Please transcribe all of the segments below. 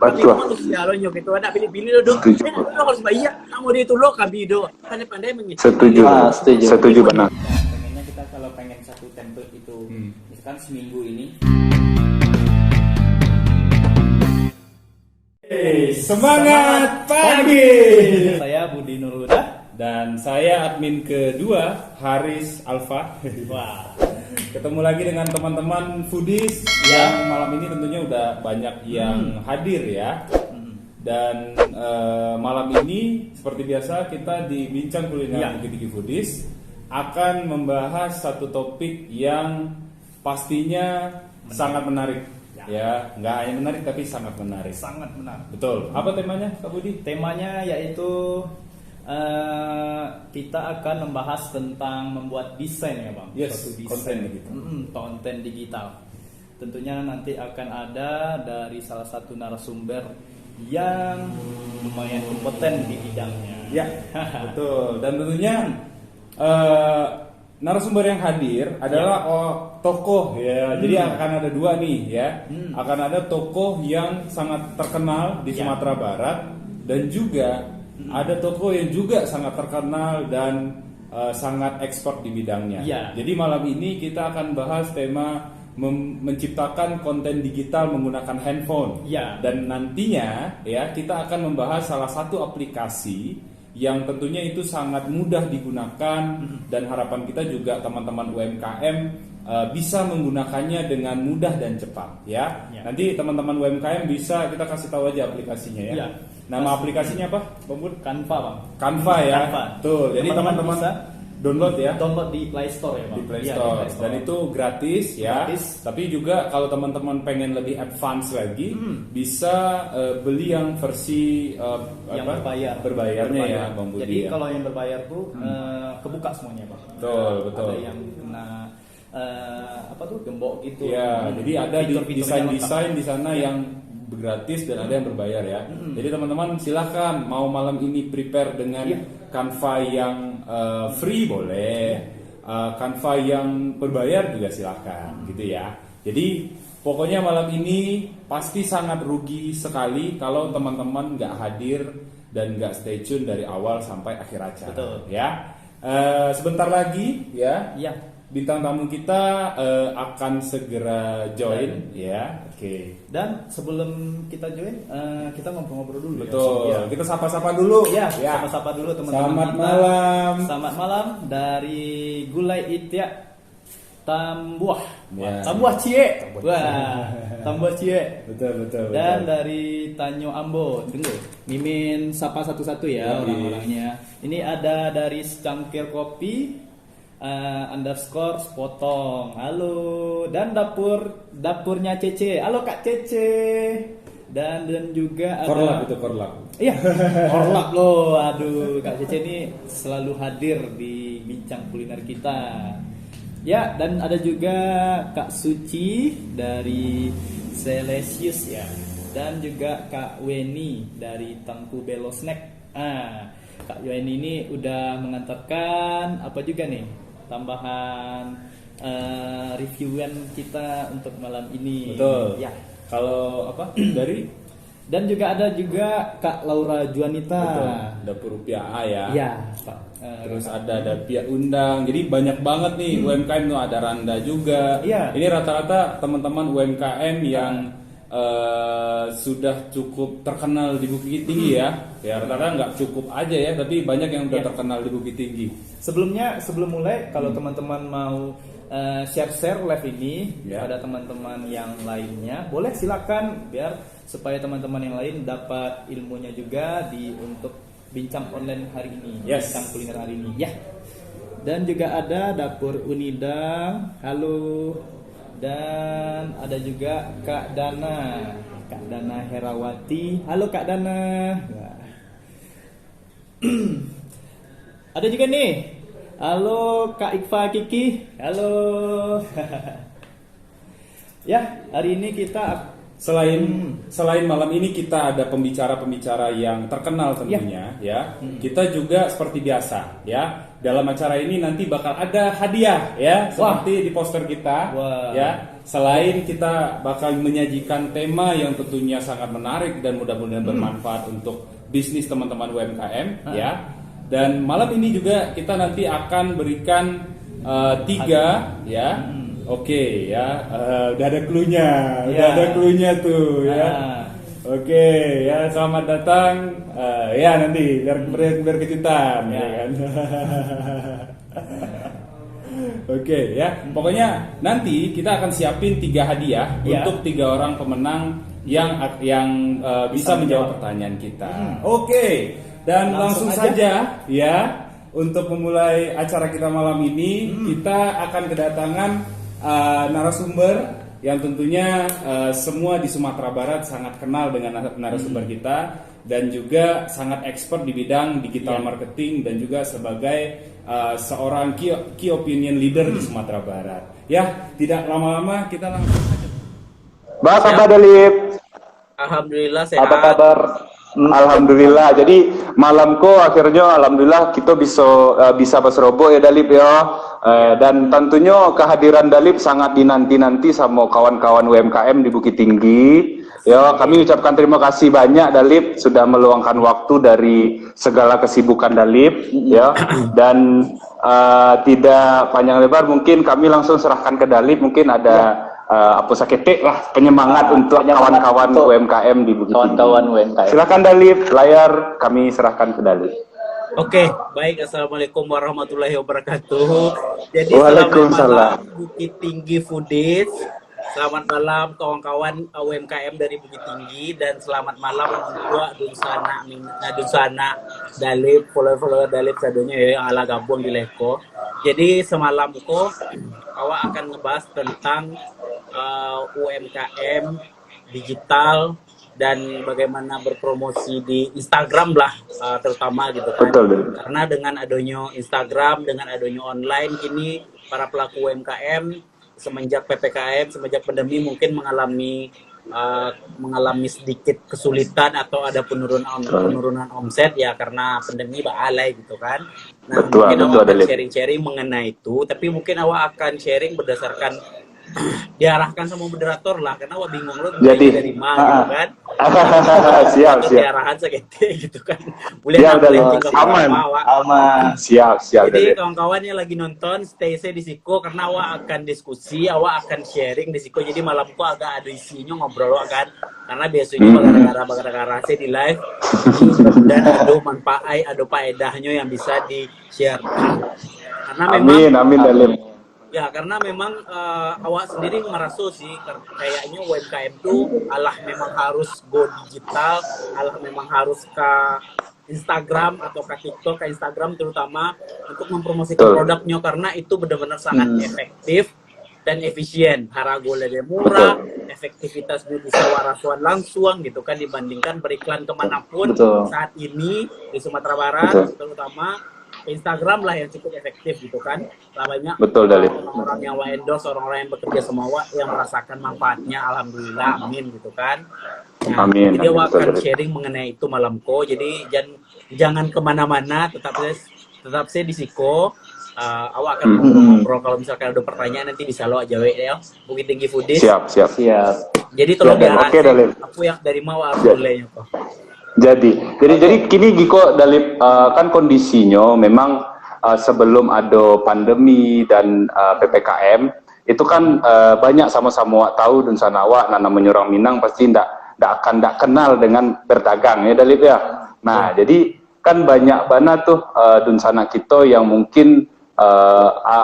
Tapi Betul. manusia lo nyok itu ada pilih-pilih lo dong. Setuju. Lo harus bayar. Kamu dia itu lo kabido. Pandai-pandai mengisi. Setuju. Setuju. Setuju benar. Pengennya kita kalau pengen satu template itu misalkan seminggu ini. Semangat pagi. Saya Budi Nurhuda. Dan saya admin kedua Haris Alfa. Wah, Ketemu lagi dengan teman-teman foodies yang malam ini tentunya udah banyak yang hadir ya. Dan malam ini seperti biasa kita di Bincang Kuliner Bukit Tinggi Foodies akan membahas satu topik yang pastinya sangat menarik. Ya, nggak hanya menarik tapi sangat menarik. sangat menarik. Betul. Apa temanya, Kak Budi? Temanya yaitu kita akan membahas tentang membuat desain ya Bang. Yes, Suatu desain. konten digital. Konten digital. Tentunya nanti akan ada dari salah satu narasumber yang lumayan kompeten di bidangnya. Ya, betul. Dan tentunya narasumber yang hadir adalah tokoh ya. Jadi akan ada dua nih ya. Akan ada tokoh yang sangat terkenal di Sumatera Barat dan juga ada tokoh yang juga sangat terkenal dan sangat ekspor di bidangnya. Ya. Jadi malam ini kita akan bahas tema menciptakan konten digital menggunakan handphone. Ya. Dan nantinya ya kita akan membahas salah satu aplikasi yang tentunya itu sangat mudah digunakan dan harapan kita juga teman-teman UMKM bisa menggunakannya dengan mudah dan cepat ya. Nanti teman-teman UMKM bisa kita kasih tahu aja aplikasinya ya. Ya. Nama aplikasinya apa, Bang Bud? Canva Bang. Canva ya. Canva. Tuh, jadi teman-teman bisa download ya. download di Play Store ya Bang. Di Play Iya, Store. di Play Store. Dan itu gratis ya. Gratis. Tapi juga kalau teman-teman pengen lebih advance lagi, bisa beli yang versi yang berbayar. berbayarnya ya, Bang Budi. Jadi ya. kalau yang berbayar tuh kebuka semuanya Bang. Betul. Ada yang kena apa tuh gembok gitu. Ya, jadi ada di Fitur-fiturnya desain di sana Iya. yang gratis dan ada yang berbayar ya. Jadi teman-teman silahkan mau malam ini prepare dengan Canva yang free boleh, Canva yang berbayar juga silahkan gitu ya. Jadi pokoknya malam ini pasti sangat rugi sekali kalau teman-teman nggak hadir dan nggak stay tune dari awal sampai akhir acara. Betul. Ya. Sebentar lagi ya. Iya. Bintang tamu kita akan segera join ya. Oke. Dan sebelum kita join, kita ngobrol-ngobrol dulu. Betul. Ya. Kita sapa-sapa dulu. Ya, Ya. sapa-sapa dulu teman-teman. Selamat kita. malam. Selamat malam dari Gulai Itia Tambuah. Ya. Tambuah Cie. Wah, Tambuah Cie. Betul. Dan dari Tanyo Ambo, tunggu. Mimin sapa satu-satu ya Yoi. orang-orangnya. Ini ada dari Secangkir Kopi underscore Sepotong. Halo. Dan dapurnya Cece. Halo Kak Cece. Dan juga ada Korlap itu korlap. Iya, Korlap loh. Aduh, Kak Cece ini selalu hadir di bincang kuliner kita. Ya, dan ada juga Kak Suci dari Celesius ya. Dan juga Kak Weni dari Tangku Belo Snack. Kak Weni ini udah mengantarkan apa juga nih? Tambahan reviewan kita untuk malam ini. Betul. Ya. Kalau apa dari Dan juga ada juga Kak Laura Juanita. betul, dapur rupiah A ya. Ya, Pak. Terus ada pihak undang. Jadi banyak banget nih UMKM tuh, ada Randa juga. Iya. Ini rata-rata teman-teman UMKM yang sudah cukup terkenal di Bukit Tinggi ya. Ya rata-rata nggak cukup aja ya, tapi banyak yang udah Iya. terkenal di Bukit Tinggi. Sebelum mulai, kalau teman-teman mau share live ini Ya. pada teman-teman yang lainnya, boleh silakan biar supaya teman-teman yang lain dapat ilmunya juga untuk bincang online hari ini, Yes. bincang kuliner hari ini. Ya. Dan juga ada dapur Unida. Halo. Dan ada juga Kak Dana Herawati. Halo Kak Dana. Wah. Ada juga nih. Halo Kak Ikfa Kiki. Halo. Ya, hari ini kita Selain malam ini kita ada pembicara-pembicara yang terkenal tentunya ya. Kita juga seperti biasa ya. Dalam acara ini nanti bakal ada hadiah ya, seperti di poster kita Wah. ya. selain kita bakal menyajikan tema yang tentunya sangat menarik dan mudah-mudahan bermanfaat untuk bisnis teman-teman UMKM ya. Dan malam ini juga kita nanti akan berikan 3 ya. Oke ya, udah ada cluenya, udah ada cluenya tuh ya. Oke ya, selamat datang. Ya nanti biar kejutan ya kan. Oke ya, pokoknya nanti kita akan siapin 3 hadiah untuk 3 orang pemenang yang bisa menjawab pertanyaan kita. Oke, dan langsung saja ya untuk memulai acara kita malam ini kita akan kedatangan narasumber yang tentunya semua di Sumatera Barat sangat kenal dengan narasumber kita dan juga sangat expert di bidang digital marketing dan juga sebagai seorang key opinion leader di Sumatera Barat. Ya, tidak lama-lama kita langsung aja. Mbak, kabar Dalip? Alhamdulillah sehat. Apa kabar? Alhamdulillah. Jadi malamku akhirnya alhamdulillah kita bisa berseroboh ya Dalip ya. Dan tentunya kehadiran Dalip sangat dinanti-nanti sama kawan-kawan UMKM di Bukit Tinggi. Ya, kami ucapkan terima kasih banyak Dalip sudah meluangkan waktu dari segala kesibukan Dalip ya. Dan tidak panjang lebar mungkin kami langsung serahkan ke Dalip, mungkin ada apa saketik lah penyemangat untuk kawan-kawan UMKM di Bukit Tinggi. Kawan-kawan UMKM. Silakan Dalip, layar kami serahkan ke Dalip. Oke, baik. Assalamualaikum warahmatullahi wabarakatuh. Jadi Waalaikumsalam. selamat malam Bukit Tinggi Foodies. Selamat malam kawan-kawan UMKM dari Bukit Tinggi dan selamat malam untuk Dunsana Dalip, follower Dalip sadonya ya yang ala gabung di Leko. Jadi semalam awak akan ngebahas tentang UMKM digital dan bagaimana berpromosi di Instagram lah terutama gitu kan. Betul. Karena dengan adanya Instagram, dengan adanya online kini para pelaku UMKM semenjak PPKM, semenjak pandemi mungkin mengalami sedikit kesulitan atau ada penurunan omset ya karena pandemi alay gitu kan. Nah, mungkin awak akan sharing-sharing mengenai itu, tapi mungkin awak akan sharing berdasarkan diarahkan sama moderator lah karena awak bingung lo dari mana gitu kan. siap. Diarahan segitu gitu kan. Boleh aman. Siap. Jadi kawan-kawan yang lagi nonton stay di Siko karena awak akan diskusi, awak akan sharing di Siko. Jadi malamku agak ada isinya ngobrol kan. Karena biasanya bagara-gara saya di live dan ada manfaat, ada faedahnya yang bisa di-share. Karena memang Amin Dalip. Ya, karena memang awak sendiri merasa sih kayaknya UMKM tuh alah memang harus go digital, alah memang harus ke Instagram atau ke TikTok, ke Instagram terutama untuk mempromosikan produknya karena itu benar-benar sangat efektif dan efisien. Harga lebih murah, efektivitasnya bisa warasuan langsung gitu kan dibandingkan beriklan kemanapun saat ini di Sumatera Barat terutama. Instagram lah yang cukup efektif gitu kan. Banyak orang-orang yang endorse, orang-orang yang bekerja sama yang merasakan manfaatnya, alhamdulillah, amin gitu kan. Nah, amin. Jadi awak akan sharing mengenai itu malamku. Jadi jangan kemana-mana, tetap saya di Siko. Awak akan ngobrol-ngobrol kalau misalkan ada pertanyaan nanti bisa lo aja ya. Bukit Tinggi Foodies. Siap. Jadi tolong diarahkan. Aku yang dari mau mulainya kok. Jadi kini Giko Dalip kan kondisinya memang sebelum ada pandemi dan PPKM itu kan banyak sama-sama tahu dan sanawa namanya orang Minang pasti ndak kenal dengan berdagang ya Dalip ya. Nah, jadi kan banyak banget tuh dunsana kita yang mungkin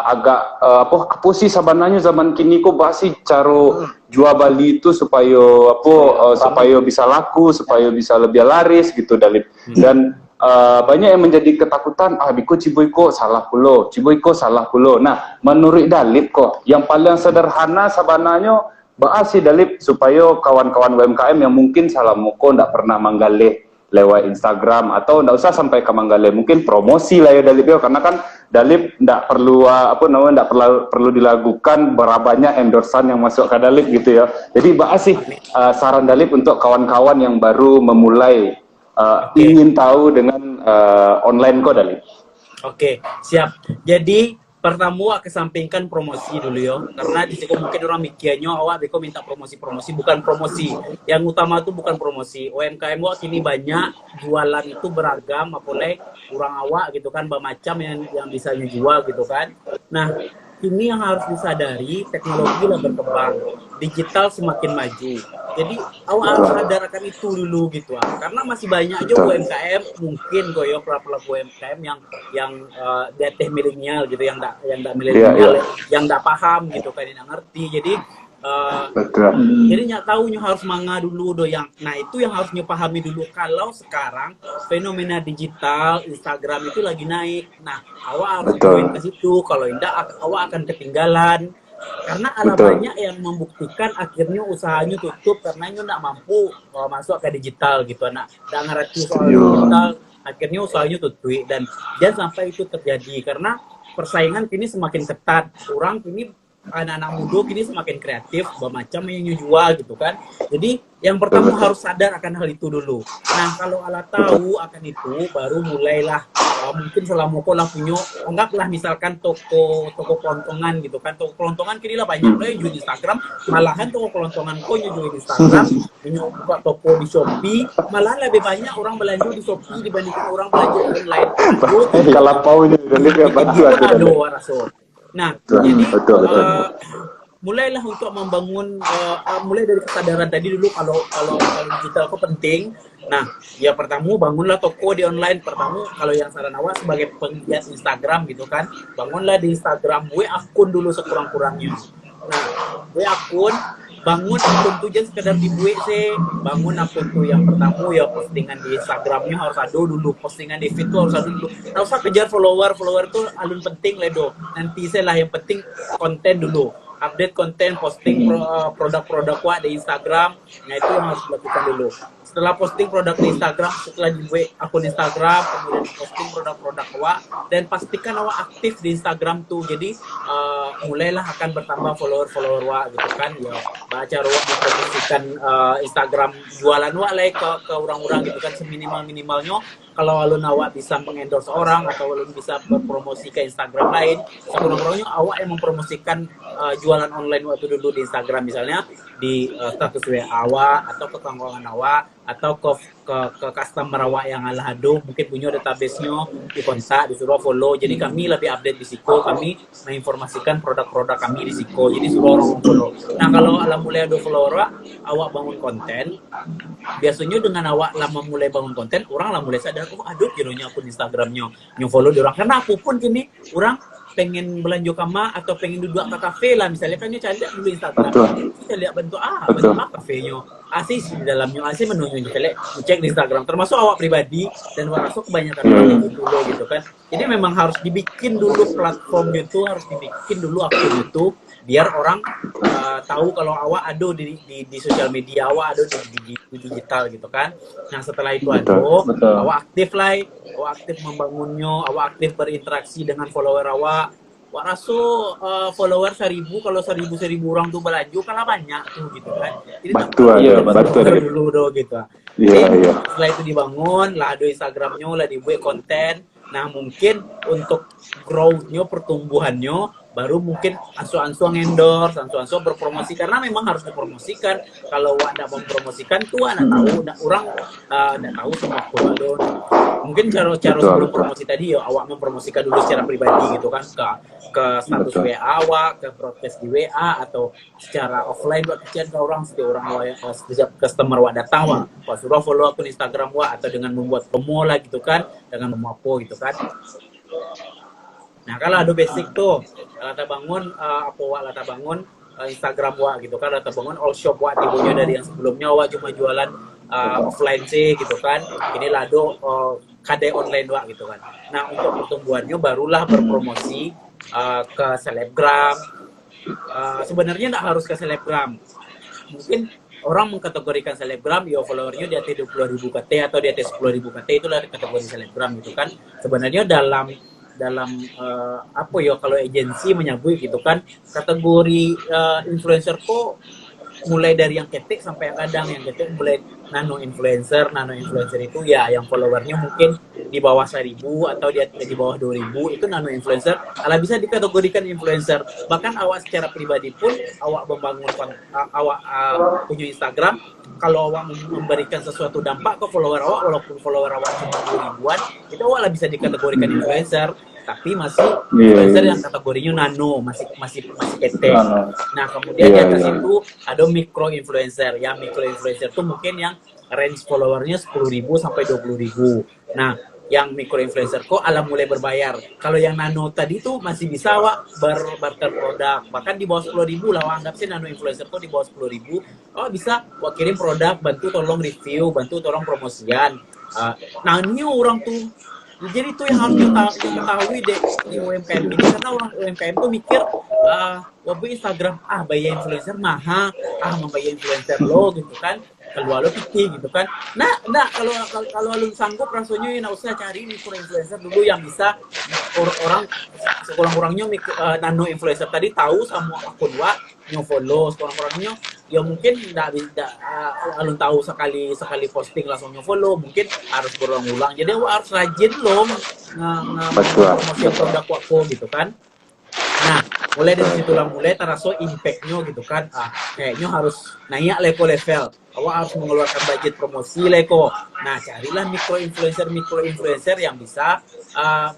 agak apa sih sebenarnya zaman kini kok basi cara jual beli itu supaya supaya bisa laku, supaya bisa lebih laris gitu Dalip. Dan banyak yang menjadi ketakutan, Biko Ciboyko salah pulo. Nah, menurut Dalip kok yang paling sederhana sebenarnya bahas sih Dalip supaya kawan-kawan UMKM yang mungkin salah muko ndak pernah manggalih lewat Instagram atau ndak usah sampai ke Manggale, mungkin promosi lah ya Dalip ya, karena kan Dalip ndak perlu perlu dilakukan berapa endorsan yang masuk ke Dalip gitu ya. Jadi bahas sih saran Dalip untuk kawan-kawan yang baru memulai ingin tahu dengan online kok Dalip. Oke, siap. Jadi pertama awak kesampingkan promosi dulu yo, karena di situ mungkin orang mikirnya awak beko minta promosi bukan promosi. Yang utama itu bukan promosi. UMKM awak kini banyak, jualan itu beragam, apalagi kurang awak gitu kan, bermacam yang bisa dijual gitu kan. Nah, ini yang harus disadari, teknologi lah berkembang, digital semakin maju. Jadi awak harus sadar akan itu dulu gitu karena masih banyak aja UMKM mungkin ya pelaku UMKM yang di atas milenial gitu, yang enggak milenial, yang enggak paham gitu kan, yang ngerti. Jadi jadi nggak tahu harus manga dulu yang, nah itu yang harus pahami dulu. Kalau sekarang fenomena digital Instagram itu lagi naik, nah awak harus join ke situ. Kalau tidak awak akan ketinggalan, karena ada banyak yang membuktikan akhirnya usahanya tutup karena nggak mampu masuk ke digital gitu, nggak ngerti soal digital, akhirnya usahanya tutup. Dan jangan sampai itu terjadi karena persaingan kini semakin ketat. Orang kini anak-anak muda kini semakin kreatif, bermacam yang jual gitu kan. Jadi yang pertama harus sadar akan hal itu dulu. Nah kalau ala tahu akan itu, baru mulailah mungkin selama kau lah punya, anggaplah misalkan toko kelontongan gitu kan. Toko kelontongan kini lah banyak loh yang jual di Instagram. Malahan toko kelontongan kau yang jual di Instagram, yang buka toko di Shopee, malahan lebih banyak orang belanja di Shopee dibandingkan orang belanja online. Kalau paunya dan nah, jadi mulailah untuk membangun, mulai dari kesadaran tadi dulu. Kalau digital itu penting. Nah, ya pertama bangunlah toko di online. Pertama, kalau yang saran awak sebagai penggiat Instagram gitu kan, bangunlah di Instagram, akun dulu sekurang-kurangnya. Nah, akun, bangun akun tuh jangan sekedar dibuat sih. Bangun akun tuh yang pertama ya postingan di Instagramnya harus ada dulu, postingan di feed tuh harus ada dulu. Nggak usah kejar follower tuh alun penting ledo. Nanti saya lah, yang penting konten dulu. Update konten, posting produk-produk wak di Instagram. Nah itu yang harus dilakukan dulu. Setelah posting produk di Instagram, setelah dibuat akun Instagram, kemudian posting produk-produk awak, dan pastikan awak aktif di Instagram tuh. Jadi mulailah akan bertambah follower awak gitu kan. Ya baca awak mempromosikan Instagram jualan awak lah ke orang-orang gitu kan, seminimal-minimalnya. Kalau alun awak bisa mengendorse orang atau alun bisa berpromosi ke Instagram lain, sekurang-kurangnya awak yang mempromosikan jualan online waktu dulu di Instagram, misalnya di status WA awak atau ke kawan awak atau ke customer awak yang ala hado, mungkin punya database-nya, dikontak, disuruh follow. Jadi kami lebih update di Siko, kami menginformasikan produk-produk kami di Siko, jadi suruh orang follow. Nah kalau ala mulai ada follower awak bangun konten, biasanya dengan awak lama mulai bangun konten, orang lah mulai sadar, oh aduh kiranya akun Instagramnya follow di orang. Karena aku pun gini, orang pengen belanja kama atau pengen duduk ke kafe lah misalnya, kan cari dulu Instagram, kita lihat bentuk kafenya, asis di dalamnya, asis menunya, kita lihat, cek di Instagram, termasuk awak pribadi dan warasuk kebanyakan orang dulu gitu kan. Jadi memang harus dibikin dulu platform itu, harus dibikin dulu akun YouTube, biar orang tahu kalau awak ada di sosial media, awak ada di digital gitu kan. Nah setelah itu awak aktif lah, awak aktif membangunnya, awak aktif berinteraksi dengan follower awak. Wak raso follower 1000, kalau 1000 orang tuh belanja kalah banyak tuh gitu kan. Jadi betul dulu do gitu. Iya. Setelah itu dibangun lah, ada Instagramnya lah, dibuat konten. Nah mungkin untuk growth-nya, pertumbuhannya, baru mungkin ansu-ansu endorse, ansu-ansu berpromosi, karena memang harus dipromosikan. Kalau awak tidak mempromosikan tuh anak tahu, orang tidak tahu sama aku. Mungkin cara sebelum promosi tadi ya awak mempromosikan dulu secara pribadi gitu kan, ke status WA awak, ke broadcast di WA, atau secara offline buat kecian ke orang, setiap customer awak datang wak suruh follow akun Instagram awak, atau dengan membuat promo lah gitu kan, dengan memapo gitu kan. Nah kalau ada basic tuh, lata bangun lata bangun Instagram wak gitu kan, lata bangun all shop wak tibunya dari yang sebelumnya wak cuma jualan offline sih gitu kan, ini lado KD online wak gitu kan. Nah untuk pertumbuhannya barulah berpromosi ke selebgram. Sebenarnya nggak harus ke selebgram, mungkin orang mengkategorikan selebgram ya followernya di atas 20.000 KT atau di atas 10.000 KT, itulah kategori selebgram gitu kan. Sebenarnya dalam apa ya, kalau agensi menyebut gitu kan, kategori influencer kok mulai dari yang ketik sampai yang kadang yang ketik mulai nano influencer itu ya yang followernya mungkin di bawah 1.000 atau di bawah 2.000 itu nano influencer, ala bisa dikategorikan influencer. Bahkan awak secara pribadi pun awak membangun punya Instagram, kalau awak memberikan sesuatu dampak ke follower awak walaupun follower awak cuma 2.000-an, itu awak lah bisa dikategorikan influencer. Tapi masih influencer yang kategorinya nano, masih ketek. Nah, kemudian di atas itu ada micro influencer. Yang micro influencer itu mungkin yang range followernya 10.000 sampai 20.000. Nah, yang micro influencer kok ala mulai berbayar. Kalau yang nano tadi tuh masih bisa awak barter produk. Bahkan di bawah 10.000 lah, awak anggap sih nano influencer kok di bawah 10.000. Awak bisa awak kirim produk, bantu tolong review, bantu tolong promosian. Nah, ini orang tuh, jadi itu yang harus diketahui deh di UMKM ini, karena orang UMKM tuh mikir wabah Instagram bayar influencer mahal, membayar influencer lo gitu kan, keluar lo piti gitu kan. Nah kalau lu sanggup rasanya ya usah cari mikro influencer dulu yang bisa orang sekurang-kurangnya nano influencer tadi tahu sama akun wa nyo follow, sekurang-kurangnya ya mungkin tidak alun tahu sekali posting langsung nyo follow, mungkin harus berulang-ulang. Jadi harus rajin loh promosi produk aku gitu kan. Nah, mulai dari situ lah mulai terasa impact-nya gitu kan. Kayaknya harus naik level. Awak harus mengeluarkan budget promosi leko. Nah, carilah mikro influencer yang bisa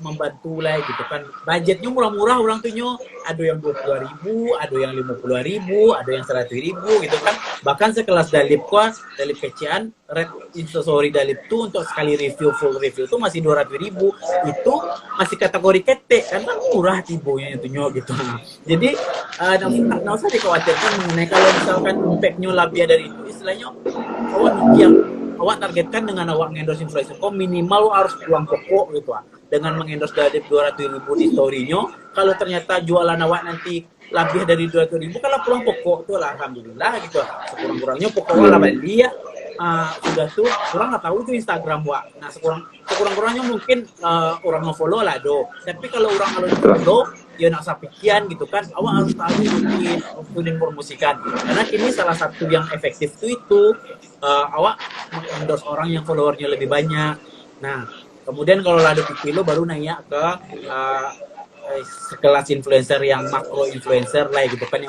membantu lah gitu kan. Budgetnya murah-murah orang tuh nyo. Ada yang 22.000, ada yang 50.000, ada yang 100.000 gitu kan. Bahkan sekelas Dalip PCan, red instastory Dalip tuh untuk sekali full review tuh masih 200.000. Itu masih kategori ketek karena murah tibonya itu nyo gitu. Jadi nggak usah dikhawatirkan mengenai kalau misalkan impact-nya lebih dari itu, istilahnya awak targetkan dengan awak ngendorse influencer kok minimal harus uang pokok gitu dengan mengendorse dari 200.000 di story-nya. Kalau ternyata jualan awak nanti lebih dari 200.000, kalau pulang pokok tuh lah alhamdulillah gitu. Sekurang-kurangnya pokoknya lah beli ya. Sudah tuh orang nggak tahu itu Instagram wa. Nah sekurang-kurangnya mungkin orang nge-follow lah do. Tapi kalau orang kalau follow ya nak sapikian gitu kan, awak harus tahu rutin promosikan. Karena ini salah satu yang efektif itu awak endorse orang yang followernya lebih banyak. Nah kemudian kalau ada kilo baru nanya ke sekelas influencer yang makro influencer lah gitu kan,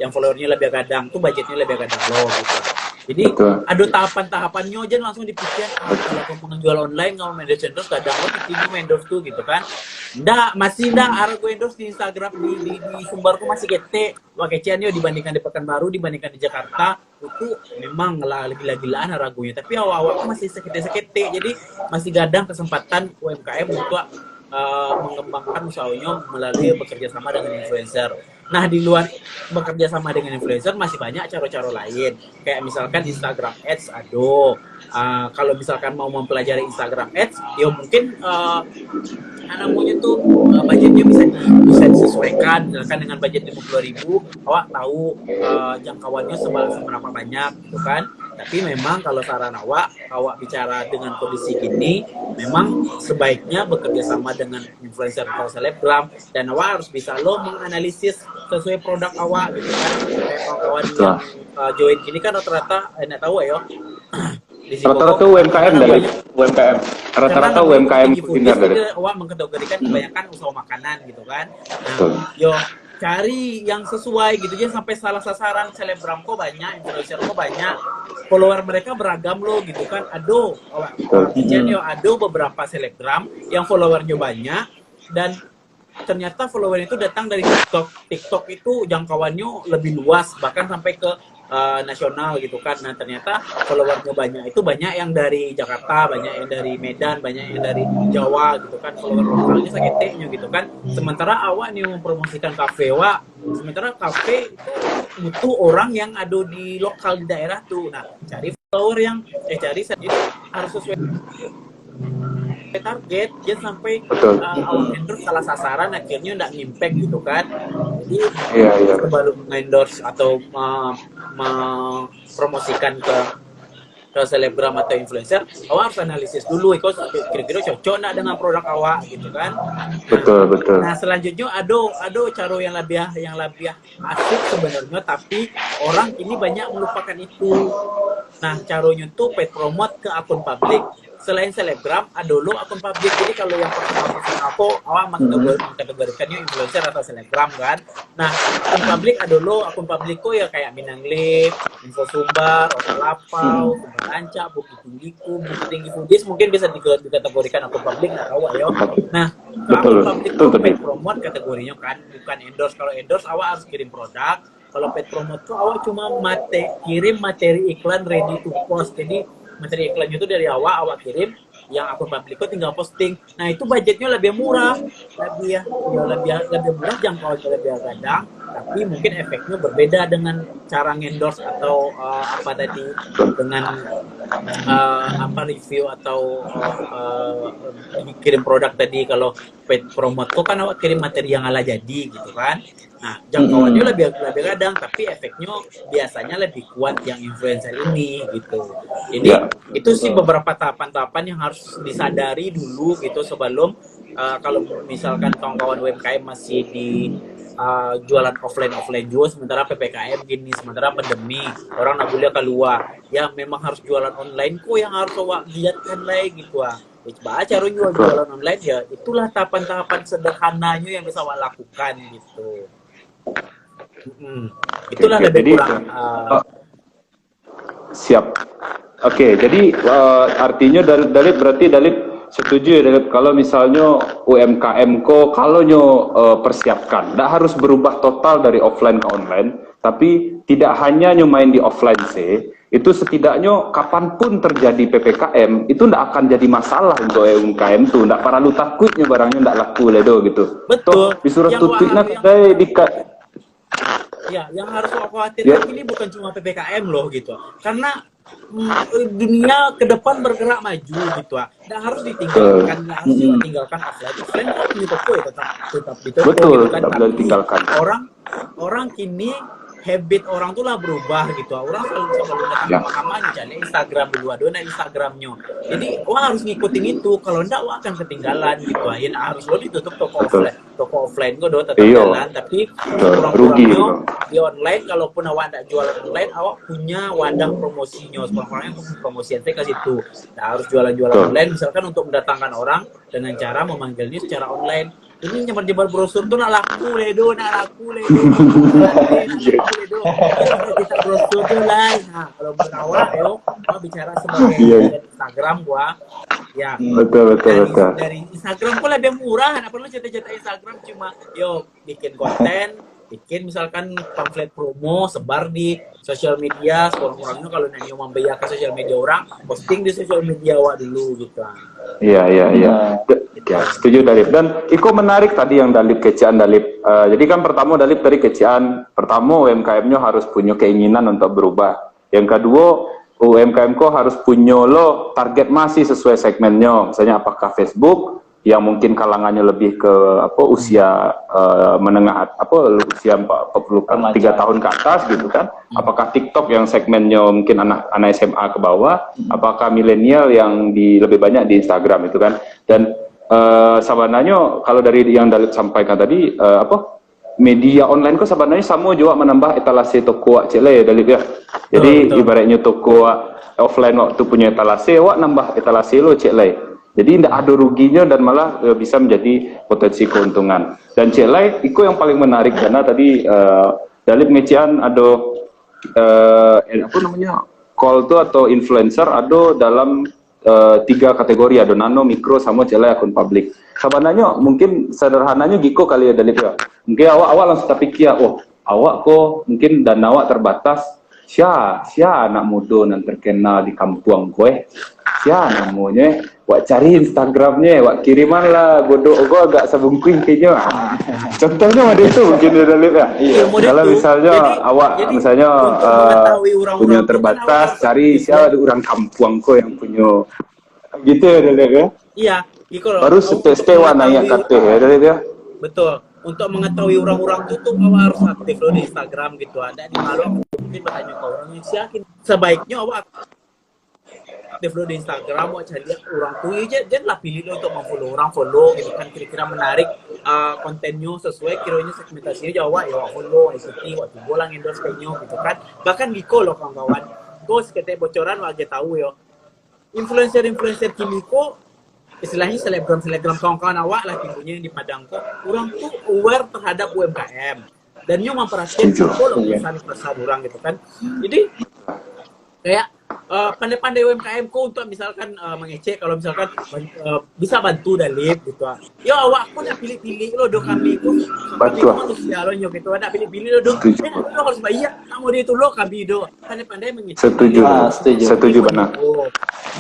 yang followernya lebih kadang tuh budgetnya lebih kadang low gitu. Jadi ada tahapan-tahapannya aja langsung dipikir. Kalau kamu menjual online kamu endorse kadang kamu endorse tuh gitu kan. Masih gue endorse di Instagram di Sumbarku masih gete. Wah keciannya dibandingkan di Pekanbaru, dibandingkan di Jakarta itu memang gila-gilaan ragunya. Tapi awal-awal masih sekete-sekete. Jadi masih gadang kesempatan UMKM untuk mengembangkan usahanya melalui bekerja sama dengan influencer. Nah di luar bekerja sama dengan influencer masih banyak cara-cara lain, kayak misalkan Instagram Ads kalau misalkan mau mempelajari Instagram Ads ya mungkin namanya tuh budgetnya bisa disesuaikan. Misalkan dengan budget 50.000 awak tahu jangkauannya seberapa banyak gitu kan. Tapi memang kalau saran awak bicara dengan kondisi gini memang sebaiknya bekerja sama dengan influencer atau selebgram, dan awak harus bisa menganalisis sesuai produk awak gitu kan. Kayak kawan yang join gini kan rata-rata enak tahu ya. Rata-rata UMKM dari UMKM. Rata-rata UMKM kuliner dari. Awak mengkategorikan kebanyakan usaha makanan gitu kan. Nah, cari yang sesuai gitu, jangan sampai salah sasaran. Selebgram kok banyak, influencer kok banyak, follower mereka beragam gitu kan. Ada beberapa selebgram yang followernya banyak dan ternyata follower itu datang dari TikTok itu jangkauannya lebih luas, bahkan sampai ke nasional gitu kan. Nah ternyata followernya banyak itu banyak yang dari Jakarta, banyak yang dari Medan, banyak yang dari Jawa gitu kan. Follower lokalnya sakitnya gitu kan. Sementara awak nih mempromosikan kafe sementara kafe itu butuh orang yang ada di lokal di daerah tuh. Nah cari follower yang harus sesuai target, jangan sampai awak endorse salah sasaran akhirnya nggak ngimpact gitu kan. Jadi baru endorse atau mempromosikan ke kalau selebgram atau influencer, awak harus analisis dulu, itu kira-kira cocok nggak dengan produk awak gitu kan. Betul, betul. Nah selanjutnya ada cara yang lebih asik sebenarnya, tapi orang ini banyak melupakan itu. Nah caranya tuh paid promote ke akun publik. Selain selebgram, ada lo akun publik. Jadi kalau yang personal aku, awak mengkategorikannya influencer atau selebgram kan. Nah akun publik ada lo, akun publik kok ya kayak Minang Lip, Info Sumbar, Otalapau, Sumber Lanca, Bukit Tinggiku, Bukit Tinggi Foodies, mungkin bisa dikategorikan akun publik, nggak tahu ayo. Nah akun publik itu paid promote kategorinya kan, bukan endorse. Kalau endorse awak harus kirim produk. Kalau paid promote tuh awak cuma kirim materi iklan ready to post. Jadi materi iklannya itu dari awak kirim, yang akun publik itu tinggal posting. Nah itu budgetnya lebih murah, lebih murah, jangkauannya lebih kadang, tapi mungkin efeknya berbeda dengan cara endorse atau dengan review atau kirim produk tadi. Kalau paid promote kok kan awak kirim materi yang ala jadi gitu kan. Nah jangkauannya lebih kadang, tapi efeknya biasanya lebih kuat yang influencer ini gitu. Jadi itu sih beberapa tahapan-tahapan yang harus disadari dulu gitu sebelum kalau misalkan kawan-kawan UMKM masih di jualan offline juga, sementara PPKM gini, sementara pandemi, orang nggak boleh keluar, ya memang harus jualan online kok yang harus awak giatkan lagi gitu Coba cara jualan online ya itulah tahapan-tahapan sederhananya yang bisa awak lakukan gitu. Itulah lebih kurang. Siap. Oke, jadi artinya Dalip berarti Dalip setuju ya Dalip kalau misalnya UMKM ko kalau persiapkan, tidak harus berubah total dari offline ke online, tapi tidak hanya main di offline sih, itu setidaknya kapanpun terjadi PPKM itu tidak akan jadi masalah untuk UMKM tuh, tidak perlu takutnya barangnya tidak laku ledo gitu. Betul. Disuruh tutupnya kedai ya, yang harus khawatirkan ini bukan cuma PPKM loh gitu, karena dunia ke depan bergerak maju gitu nggak harus ditinggalkan, offline kok punya toko ya tetap di toko gitu kan. Tapi orang kini habit orang tuh lah berubah gitu. Orang selalu datang ke mahkamah nih, Instagram dulu, ada Instagramnya. Jadi orang harus ngikutin itu. Kalau enggak, orang akan ketinggalan gitu. Ya harus lo ditutup toko offline gue tetap jalan. Tapi kurang-kurangnya di online, kalaupun awak enggak jualan online, awak punya wadah promosinya. Sekurang-kurangnya untuk promosian ke situ. Nah, harus jualan-jualan online, misalkan untuk mendatangkan orang dengan cara memanggilnya secara online. Ini nyebar-nyebar brosur tuh nak laku ledo. Kita brosur tuh lah. Nah, kalau berawal gua bicara sebagai Instagram gua. Ya. Betul. Dari Instagram gua lebih murah, nggak perlu cetak-cetak Instagram, cuma bikin konten, bikin misalkan pamflet promo, sebar di sosial media. Sekurang-kurangnya kalau nanya membayar ke sosial media orang, posting di sosial media awak dulu gitu. Iya. Ya, setuju Dalip. Dan Iko menarik tadi yang Dalip kecian Dalip. Jadi kan pertama Dalip tadi kecian, pertama UMKM-nya harus punya keinginan untuk berubah. Yang kedua UMKM ko harus punya target masih sesuai segmennya. Misalnya apakah Facebook yang mungkin kalangannya lebih ke usia menengah usia 3 tahun ke atas gitu kan. Apakah TikTok yang segmennya mungkin anak SMA ke bawah, apakah milenial yang lebih banyak di Instagram itu kan. Dan sebenarnya kalau dari yang Dalip sampaikan tadi media online kok sebenarnya sama juga menambah etalase toko ya Dalip ya. Jadi ibaratnya toko offline waktu punya etalase, wak nambah etalase lo Jadi tidak ada ruginya dan malah bisa menjadi potensi keuntungan. Dan itu yang paling menarik karena tadi Dalip ngecian ada call tuh atau influencer ada dalam 3 kategori, ada nano, mikro, sama akun publik. Sebenarnya mungkin sederhananya Giko kali ya Dalip ya. Mungkin awak langsung terpikir, awak kok mungkin dana awak terbatas. Sia anak muda yang terkenal di kampung gue. Sia namanya, wak cari Instagramnya, wak kiriman lah, gue agak sebungkuin kayaknya. Contohnya ada itu mungkin ya Dalip ya. Kalau misalnya awak misalnya punya terbatas, cari siapa ada orang kampung kok yang punya gitu ya Dalip ya. Iya, baru setewa nanya kata ya Dalip ya. Betul. Untuk mengetahui orang-orang itu awak harus aktif lo di Instagram gitu. Ada di malu mungkin bertanya ke orang yang siakin. Sebaiknya awak aktif lo di Instagram, mau cari lihat orang tuh ya jangan lah pilih lo untuk memfollow orang, follow gitu kan kira-kira menarik kontennya sesuai kiranya segmentasinya Jawa ya follow ikuti waktu bolang endorse kayaknya gitu kan. Bahkan Giko loh kawan-kawan, gue seketek bocoran wajah tahu yo influencer kini kok istilahnya selebgram kawan-kawan awak lah pintunya yang di Padang kok orang tuh aware terhadap UMKM dan nyo memperhatikan kalau pesan orang gitu kan. Jadi kayak pandai-pandai UMKM ko untuk misalkan mengecek kalau misalkan bisa bantu Dalip gitu. Ya awak pun nak pilih-pilih lo do kami ku manusia lo nyo gitu. Nak pilih-pilih lo do. Lo harus bayar. Kamu dia itu lo kami do. Pandai-pandai mengecek. Setuju benar.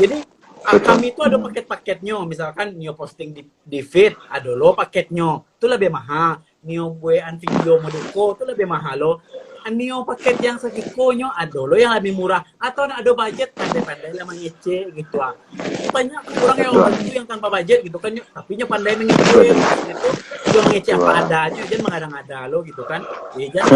Jadi kami itu ada paket-paketnya. Misalkan nyo posting di feed, ada lo paketnya. Itu lebih mahal. Nyo buat video modeko itu lebih mahal lo. Nio paket yang segikonyo ada lo yang lebih murah atau ada budget pandai-pandai lah mengecek gitu lah. Banyak orang yang bantu yang tanpa budget gitu kan, tapi nya pandai mengecek gitu. Dia mengecek apa adanya, jangan mengada-ngada lo gitu kan. Ya jangan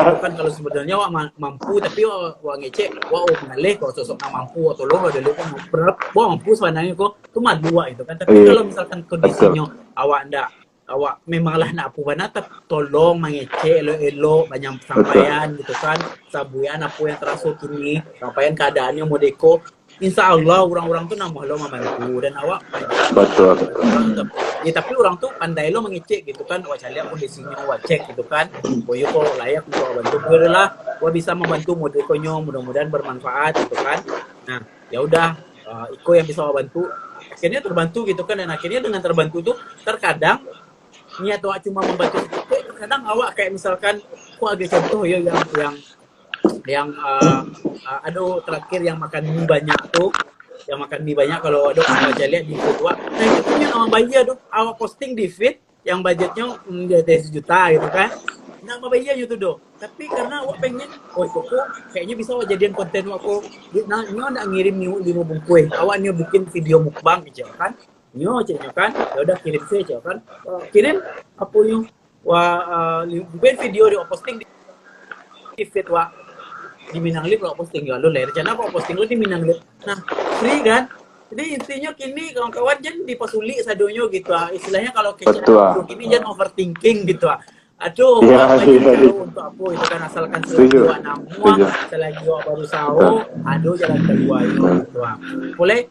gitu kan kalau sebenarnya wak mampu tapi wak ngecek wak mengalih kalau sosok nggak mampu atau lo nggak ada lo kan wak mampu sebenarnya kok itu mah dua gitu kan. Tapi kalau misalkan kondisinya awak ndak awak memanglah nak apa nak tolong mengecek elo banyak sampaian gitu kan sabuyan apa yang terasa kini sampaian keadaannya modeko insya Allah orang-orang tuh nambah lo membantu dan awak betul. Ya tapi orang tuh pandai lo mengecek gitu kan awak cari kondisinya awak cek gitu kan boyo kok layak untuk bantu gue lah gua bisa membantu modekonya mudah-mudahan bermanfaat gitu kan. Nah ya udah Iko yang bisa bantu akhirnya terbantu gitu kan dan akhirnya dengan terbantu tuh terkadang niat awak cuma membantu sedikit, kadang awak kayak misalkan aku agak contoh ya yang aduh terakhir yang makan mie banyak tuh, yang makan mie banyak kalau ada baca lihat di feed awak, nah itu punya awak bayar tuh, awak posting di feed yang budgetnya di atas 1 juta gitu kan, nah awak bayar gitu doh, tapi karena awak pengen, kok kayaknya bisa awak jadian konten aku, nah nyo nak ngirim 5 bungkus, awak nyo bikin video mukbang gitu kan. Nyo ceknya kan, ya udah kirim saja kan, kirim apa yang buat video di posting di feed wa di Minang Lip lo posting ya lo ler channel kok posting lo di Minang Lip, nah free kan, jadi intinya kini kawan-kawan jangan dipasuli sadonyo gitu istilahnya kalau kecil kini jangan overthinking gitu aduh untuk apa itu kan asalkan selagi namua selagi baru sawo aduh jalan kedua itu gitu boleh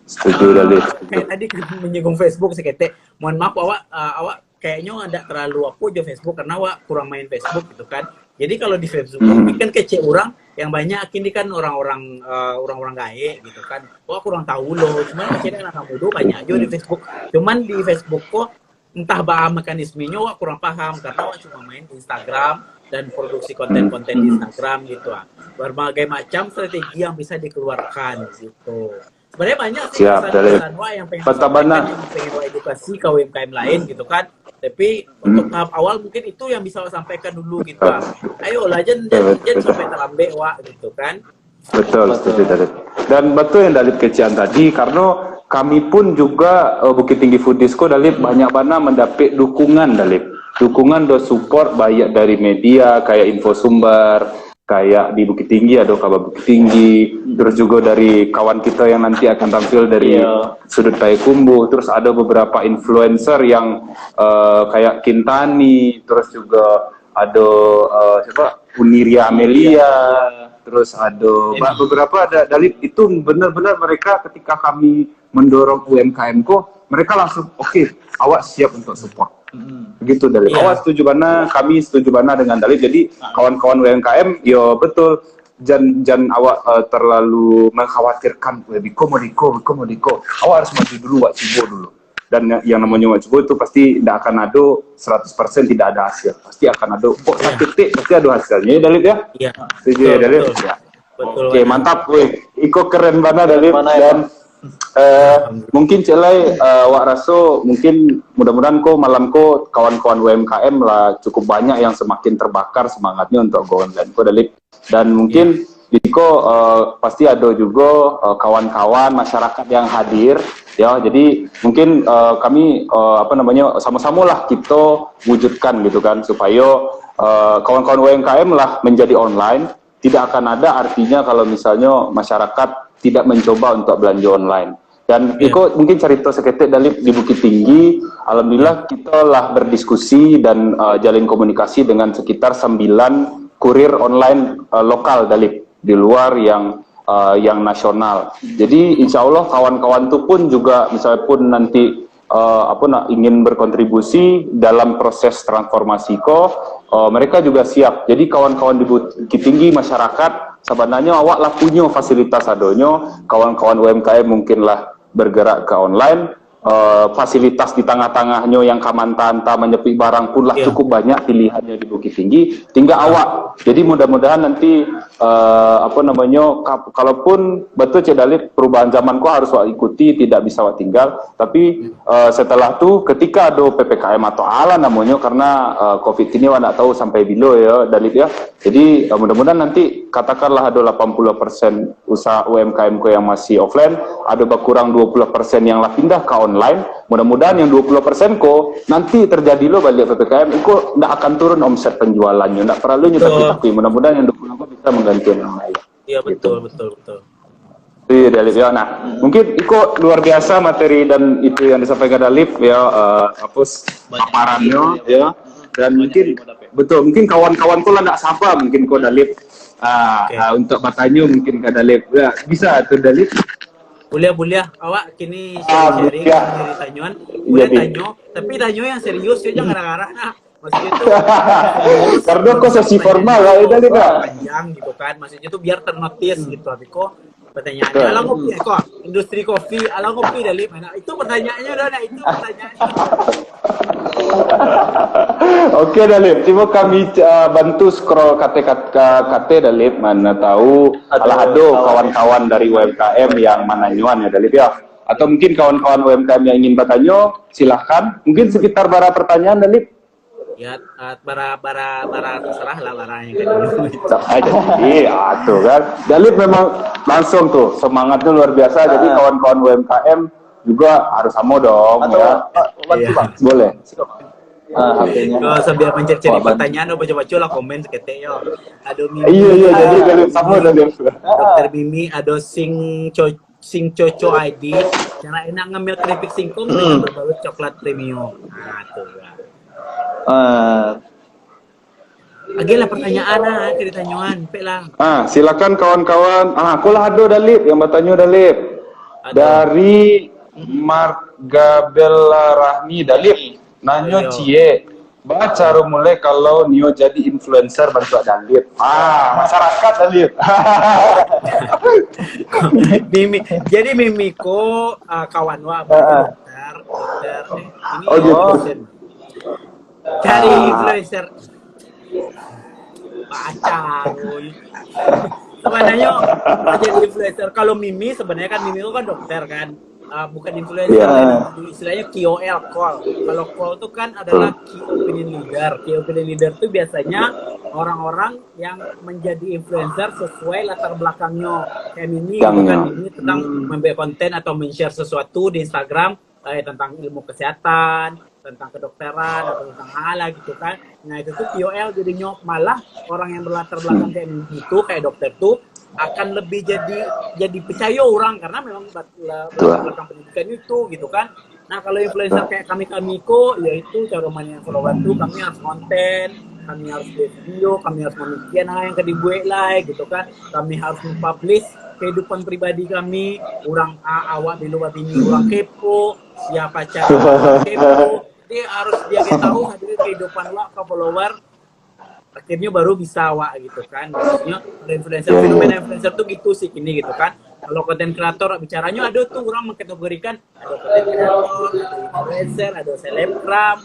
kayak tadi kan menyinggung Facebook seketek mohon maaf awak kayaknya ada terlalu aku di Facebook karena awak kurang main Facebook gitu kan. Jadi kalau di Facebook kan kecek orang yang banyak kini kan orang-orang gae gitu kan. Wah kurang tahu loh, cuman kecek anak muda banyak aja di Facebook. Cuman di Facebook kok entah bahas mekanismenya wak kurang paham karena wak cuma main di Instagram dan produksi konten-konten di Instagram gitu berbagai macam strategi yang bisa dikeluarkan gitu. Sebenarnya banyak sih pesan-pesan wak yang pengen wak edukasi ke UMKM lain gitu kan, tapi untuk tahap awal mungkin itu yang bisa wak sampaikan dulu gitu ayo lah jangan sampai terlambat wak gitu kan. Betul, setuju Dalip. Dan betul yang Dalip kecian tadi, karena kami pun juga Bukit Tinggi Food Disco Dalip banyak mana mendapat dukungan Dalip. Dukungan do support banyak dari media kayak Info Sumber, kayak di Bukit Tinggi ada kabar Bukit Tinggi, terus juga dari kawan kita yang nanti akan tampil dari Sudut Payakumbuh, terus ada beberapa influencer yang kayak Kintani, terus juga ada siapa? Uniria Amelia, terus ada beberapa ada Dalip itu benar-benar mereka ketika kami mendorong UMKM ko mereka langsung oke, awak siap untuk support begitu Dalip. Awak setuju mana, kami setuju mana dengan Dalip. Jadi kawan-kawan UMKM yo betul jangan awak terlalu mengkhawatirkan Modiko awak harus maju dulu wak cibo dulu. Dan yang namanya wajib itu pasti tidak akan ada 100% tidak ada hasil, pasti akan ada kok titik pasti ada hasilnya ya Dalip ya. Iya. Setuju ya Dalip. Ya. Oke mantap, Iko keren banget Dalip dan mungkin celai wak raso mungkin mudah-mudahan malam kawan-kawan UMKM lah cukup banyak yang semakin terbakar semangatnya untuk go online Dalip dan mungkin Diko pasti ada juga kawan-kawan masyarakat yang hadir ya, jadi mungkin kami sama-sama lah kita wujudkan gitu kan supaya kawan-kawan UMKM lah menjadi online. Tidak akan ada artinya kalau misalnya masyarakat tidak mencoba untuk belanja online. Dan Iko mungkin cerita seketik dari di Bukit Tinggi, alhamdulillah kita lah berdiskusi dan jalin komunikasi dengan sekitar 9 kurir online lokal Dalip di luar yang nasional. Jadi insya Allah kawan-kawan itu pun juga misalnya pun nanti ingin berkontribusi dalam proses transformasi mereka juga siap. Jadi kawan-kawan di Bukit Tinggi masyarakat sebenarnya awak lah punya fasilitas adonyo, kawan-kawan UMKM mungkinlah bergerak ke online, fasilitas di tengah-tengahnya yang kamantanta menyepi barang pun lah cukup banyak pilihannya di Bukit Tinggi, tinggal awak. Jadi mudah-mudahan nanti kalaupun betul Cik Dalip perubahan zaman harus awak ikuti, tidak bisa awak tinggal, tapi setelah itu ketika ada PPKM atau ala namanya karena COVID ini awak tak tahu sampai bila ya Dalip ya. Jadi mudah-mudahan nanti katakanlah ada 80% usaha UMKM yang masih offline, ada berkurang 20% yang lah pindah ke online. Mudah-mudahan yang 20% nanti terjadi lo balik PPKM itu tidak akan turun omset penjualannya, tidak perlu tapi mudah-mudahan yang 20% bisa mengganti yang lain. Iya betul. Iya Dalip ya. Nah mungkin Iko luar biasa materi dan itu yang disampaikan Dalip ya, paparannya ya, dan mungkin betul mungkin kawan-kawan lah tidak sabar mungkin kau Dalip untuk bertanya mungkin ke Dalip ya, bisa tuh Dalip. Boleh awak kini sharing dari tanyuan boleh tanyo tapi tanyo yang serius ya jangan ngarah-ngarah nah maksudnya tuh karena kok sesi formal lah itu panjang gitu kan, maksudnya tuh biar ternotis gitu. Tapi kok pertanyaannya ala ngopi kok industri kopi ala ngopi dari mana itu pertanyaannya udah ada itu pertanyaannya. Oke Dalip, coba kami bantu scroll KT Dalip, mana tahu alah ada kawan-kawan dari UMKM yang mananyuan ya Dalip ya, atau mungkin kawan-kawan UMKM yang ingin bertanya silahkan, mungkin sekitar bara pertanyaan Dalip. Ya, bara terserah lah bara yang Iya, tuh kan. Dalip memang langsung tuh semangatnya luar biasa. Jadi kawan-kawan UMKM juga harus sama dong ya. Boleh. Sambil mencari pertanyaan, baca-baca lah komen seketik yo. Aduh Mimi. Iya, jadi Dalip sama Dalip. Dokter Mimi, ada sing Coco ID. Cara enak ngambil keripik singkong dengan berbalut coklat premium. Nah, tuh ya. Agelah pertanyaan dari tanyuan, pelang. Silakan kawan-kawan. Aku lah ada Dalip yang bertanya Dalip. Dari Margabella Rahmi Dalip. Nanyo cie. Cara mulai kalau Nio jadi influencer bantu Dalip. Masyarakat Dalip. Jadi Mimiko kawan dokter ini cari influencer baca sebenarnya jadi influencer. Kalau Mimi sebenarnya kan Mimi itu kan dokter kan, bukan influencer istilahnya KOL call. Kalau call itu kan adalah key opinion leader itu biasanya orang-orang yang menjadi influencer sesuai latar belakangnya. Kayak Mimi kan ini tentang membuat konten atau men-share sesuatu di Instagram tentang ilmu kesehatan, tentang kedokteran atau tentang hal gitu kan. Nah itu tuh KOL jadinya, malah orang yang berlatar belakang kayak itu kayak dokter tuh akan lebih jadi percaya orang karena memang latar belakang pendidikan itu gitu kan. Nah kalau influencer kayak kami kok yaitu cara mainnya follower tuh kami harus konten, kami harus buat video, kami harus memikirkan hal yang dibuat lah gitu kan. Kami harus mempublish kehidupan pribadi kami, orang awak di luar ini orang kepo, siapa cara kepo, dia harus dia tahu hadir kehidupan awak ke follower, akhirnya baru bisa awak gitu kan. Maksudnya fenomena influencer tuh gitu sih ini gitu kan. Kalau konten kreator bicaranya ada tuh orang mengkategorikan ada konten kreator, ada influencer, ada selebgram,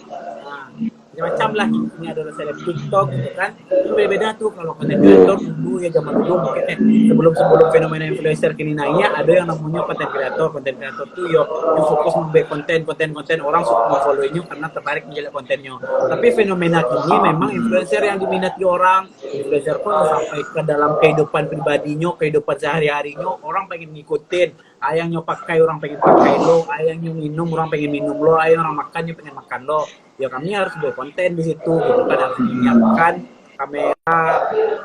macam-macam lah. Ini adalah seleb TikTok gitu kan. Itu beda-beda tuh. Kalau konten kreator dulu ya zaman dulu mungkin sebelum fenomena influencer kini naiknya ada yang namanya konten kreator. Konten kreator tuh yang fokus membuat konten orang suka follow-nya karena tertarik menjaga kontennya. Tapi fenomena kini memang influencer yang diminati orang, influencer pun sampai ke dalam kehidupan pribadinya, kehidupan sehari-harinya orang pengen ngikutin. Ayangnya pakai orang pengen pakai lo, ayangnya minum orang pengen minum lo, ayang orang makannya pengen makan lo. Ya kami harus buat konten di situ gitu kan, harus menyiapkan kamera,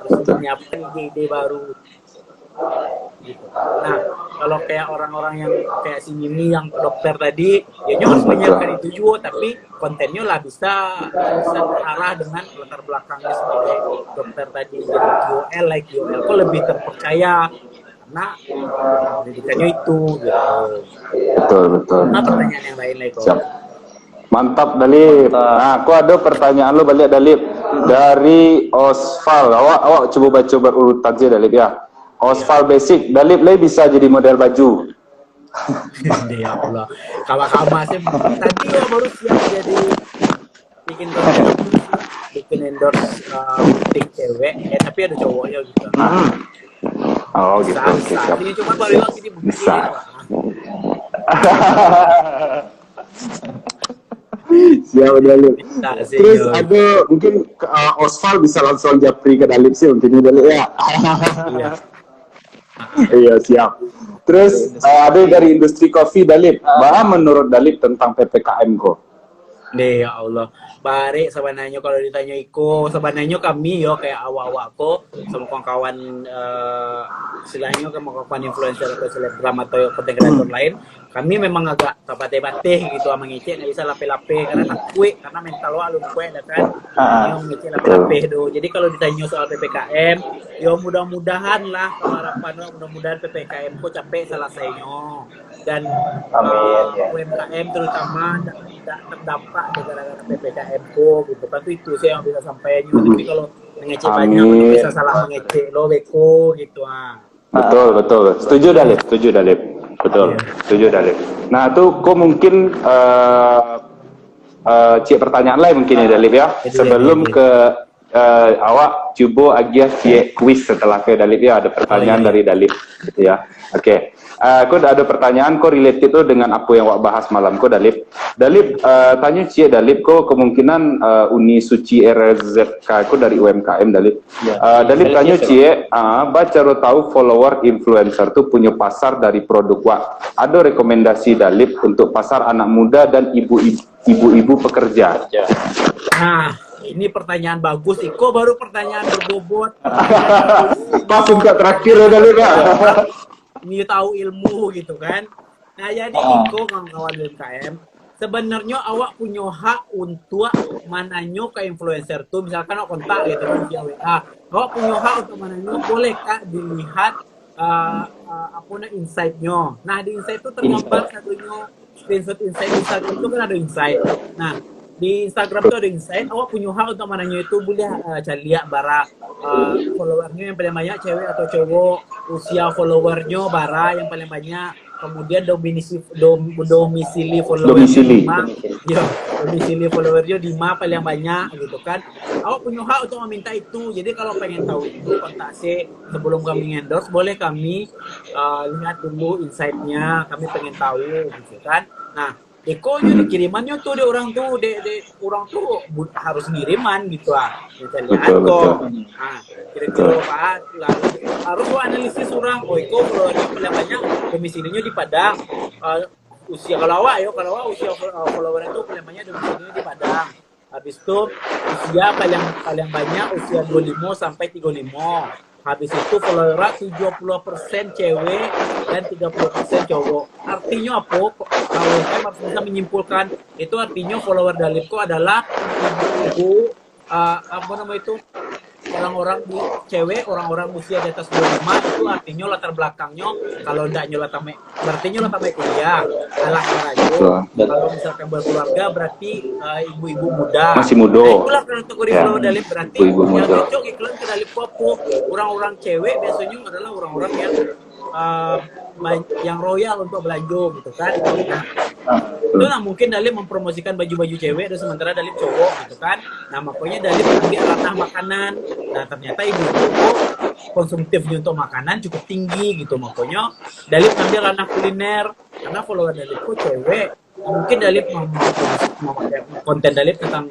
harus menyiapkan ide-ide baru. gitu. Nah, kalau kayak orang-orang yang kayak si Mimi yang dokter tadi, ya nyo harus menyiapkan itu juga, tapi kontennya lah bisa terarah dengan latar belakangnya sebagai dokter tadi. Jadi KOL, like KOL kok lebih terpercaya karena pendidikannya itu gitu. Betul. Nah, pertanyaan yang lain lagi kok. Siap. Mantap Dalip. Nah, aku ada pertanyaan lo balik Dalip dari Osval. Awak coba baca berurutan aja Dalip ya. Osval Basic. Dalip lagi bisa jadi model baju. Ya Allah. Kawan-kawan sih tadi ya baru siap jadi bikin konten, bikin endorse tik cewek. Tapi ada cowoknya gitu. Oh gitu. Oke, siap. Ini cuma baru bilang sini Bisa. Siap Dalip. Terus ada mungkin Osval bisa langsung japri ke Dalip sih mungkin Dalip ya. Iya. Iya siap. Terus ada dari industri kopi Dalip. Menurut Dalip tentang PPKM kok? Ya Allah. Barik sebenarnya kalau ditanya Iko, sebenarnya kami yo kayak awak-awak ko sama kawan-kawan istilahnya kawan-kawan influencer atau selebgram atau konten kreator lain, kami memang agak tapate-bateh gitu sama ngecek nggak bisa lape-lape karena takut karena mental wa lu kue kan yang ngecek lape-lape do. Jadi kalau ditanya soal PPKM, yo mudah-mudahan lah kalau harapan mudah-mudahan PPKM ko capek selesainya dan UMKM terutama tidak terdampak gara-gara PPKM ko gitu kan itu sih yang bisa sampaikan. Tapi kalau mengecek banyak bisa salah mengecek lo beko gitu Betul. Setuju Dalip. Betul. Setuju Dalip. Nah, tuh kok mungkin cik pertanyaan lain mungkin ya Dalip ya. Sebelum ke awak coba agia cik quiz setelah ke Dalip ya, ada pertanyaan dari Dalip gitu ya. Oke. Aku ada pertanyaan kok related tuh dengan apa yang wak bahas malam kok Dalip. Dalip tanya cie Dalip kok kemungkinan Uni Suci RZK kok dari UMKM Dalip. Dalip tanya cie baca lo tahu follower influencer tuh punya pasar dari produk wak. Ada rekomendasi Dalip untuk pasar anak muda dan ibu-ibu pekerja. Nah, ini pertanyaan bagus. Iko baru pertanyaan berbobot. Pas untuk terakhir ya Dalip ya. Ini tahu ilmu gitu kan. Nah jadi Iko kawan-kawan UMKM sebenarnya awak punya hak untuk mananyo ke influencer tuh misalkan awak kontak gitu kan via WA. Awak punya hak untuk mananyo boleh kak dilihat insight-nya. Nah di insight itu tergambar satunya screenshot insight Instagram itu kan ada insight. Nah di Instagram itu ada insight, awak punya hak untuk mananya itu boleh cari lihat bara followernya yang paling banyak cewek atau cowok, usia followernya bara yang paling banyak, kemudian domisili followernya domisili followernya 5 paling banyak gitu kan. Awak punya hak untuk meminta itu. Jadi kalau pengen tahu itu kontak saya sebelum kami endorse, boleh kami lihat dulu insight-nya, kami pengen tahu gitu kan. Nah Eko jadi kirimannya tuh orang tuh harus ngiriman gitu kita lihat kok. Nah kira-kira harus analisis orang. Eko followernya paling banyak domisilinya di Padang. Usia kalau awak usia follower itu paling banyak domisilinya di Padang. Habis itu usia paling banyak usia 25 sampai 35. Habis itu follower 70% cewek dan 30% cowok. Artinya apa? Kalau saya harus bisa menyimpulkan itu artinya follower Dalipko adalah ibu-ibu orang-orang di cewek, orang-orang usia di atas 25 itu artinya latar belakangnya kalau enggak nyolata berarti nyolata kuliah alah rajo. Kalau misalkan berkeluarga berarti ibu-ibu muda. Masih muda. Nah, itulah kategori follower Dalip berarti yang cocok iklan ke Dalip Popo. Orang-orang cewek biasanya adalah orang-orang yang royal untuk belanja gitu kan. Nah, itu lah mungkin Dalip mempromosikan baju-baju cewek dan sementara Dalip cowok gitu kan. Nah makanya Dalip ambil ranah makanan. Nah ternyata ibu konsumtifnya untuk makanan cukup tinggi gitu. Makanya Dalip ambil ranah kuliner karena follower Dalip kok cewek. Mungkin Dalip mau konten Dalip tentang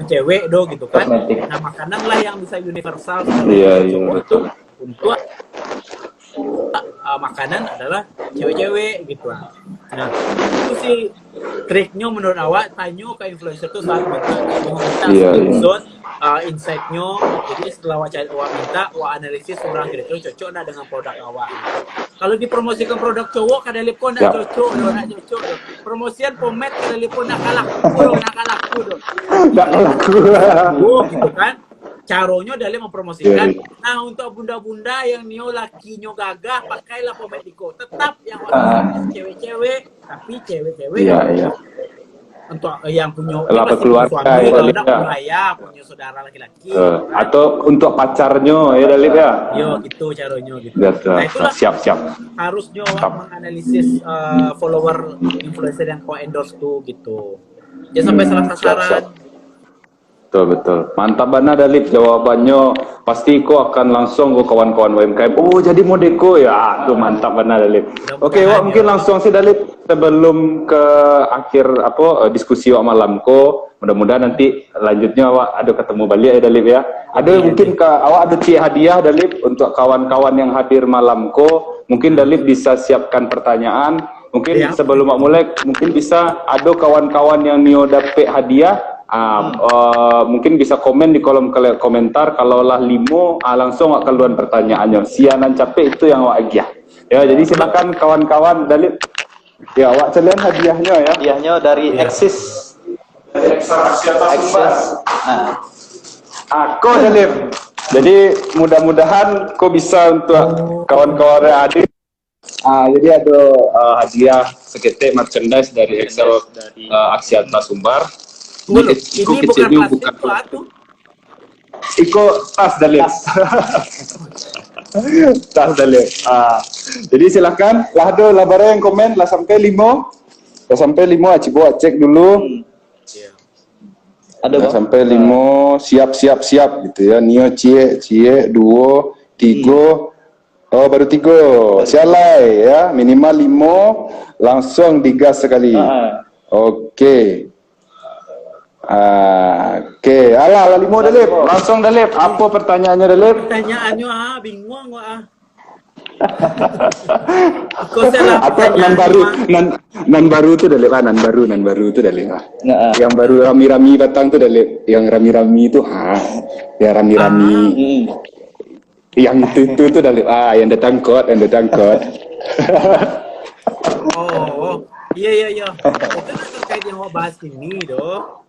cewek gitu kan. Nah makanan lah yang bisa universal untuk makanan adalah cewek-cewek gitu. Nah itu sih triknya menurut awak. Tanya ke influencer tuh saat minta insight-nya. Jadi setelah awak minta, awak analisis orang kira-kira cocok nggak dengan produk awak. Kalau dipromosikan produk cowok, kada lipo nggak cocok, nggak cocok. Promosian pomade kada lipo nggak kalah, nggak kalah, Nggak laku. gitu kan. Caranya dalam mempromosikan. Nah, untuk bunda-bunda yang nio lakinya gagah, pakailah pomade Diko. Tetap yang orang cewek-cewek, tapi cewek-cewek untuk yang punya Lah, pasti keluarga, punya ya, suami, kalau Dalip, enggak ya. punya ayah, punya saudara laki-laki. Atau untuk pacarnya ya Dalip ya. Yo, gitu caranya gitu. Betul. Nah, itulah Siap. harusnya awak menganalisis follower influencer yang kau endorse tuh gitu. Jangan sampai salah sasaran. Betul. Mantap banget Dalip jawabannya. Pasti kau akan langsung ke kawan-kawan UMKM. Oh, jadi modeko ya. Tuh mantap banget Dalip. Oke, Wak, mungkin langsung sih Dalip sebelum ke akhir diskusi Wak malam ko. Mudah-mudahan nanti lanjutnya Wak ada ketemu balik ya Dalip ya. Ada mungkin awak ada hadiah Dalip untuk kawan-kawan yang hadir malam ko. Mungkin Dalip bisa siapkan pertanyaan. Mungkin sebelum Wak mulai mungkin bisa ada kawan-kawan yang nio dapet hadiah. Mungkin bisa komen di kolom komentar. Kalau lah limo langsung wak keluar pertanyaannya. Sianan capek itu yang wak agiah. Ya, jadi silakan kawan-kawan Dalip. Ya, wak celian hadiahnya ya. Hadiahnya dari Axis. Aku Dalip. Jadi mudah-mudahan kau bisa untuk kawan-kawan yang hadir. Jadi ada hadiah seketik merchandise dari Excel Aksiata Sumbar. Ini bukan plastik tuh atuh. Iko tas Dalip. Tas Dalip. Jadi silakan lah do lah barang yang komen lah sampai 5. Lah sampai 5 coba cek dulu. Ada Lah sampai 5 siap gitu ya. Nio cie 2 3. Oh, baru 3. Sialai ya, minimal 5 langsung digas sekali. Oke. Oke, alah 5 Dalip. Langsung Dalip. Apa pertanyaannya Dalip? Pertanyaannya bingung gua Kau salah Apa nan baru tuh Dalip, nan baru tuh Dalip. Yang baru rami-rami batang tuh Dalip. Yang rami-rami itu ya rami-rami. Yang itu tuh Dalip. Yang datang kot. Iya. Itu terkait yang mau bahas ini doh.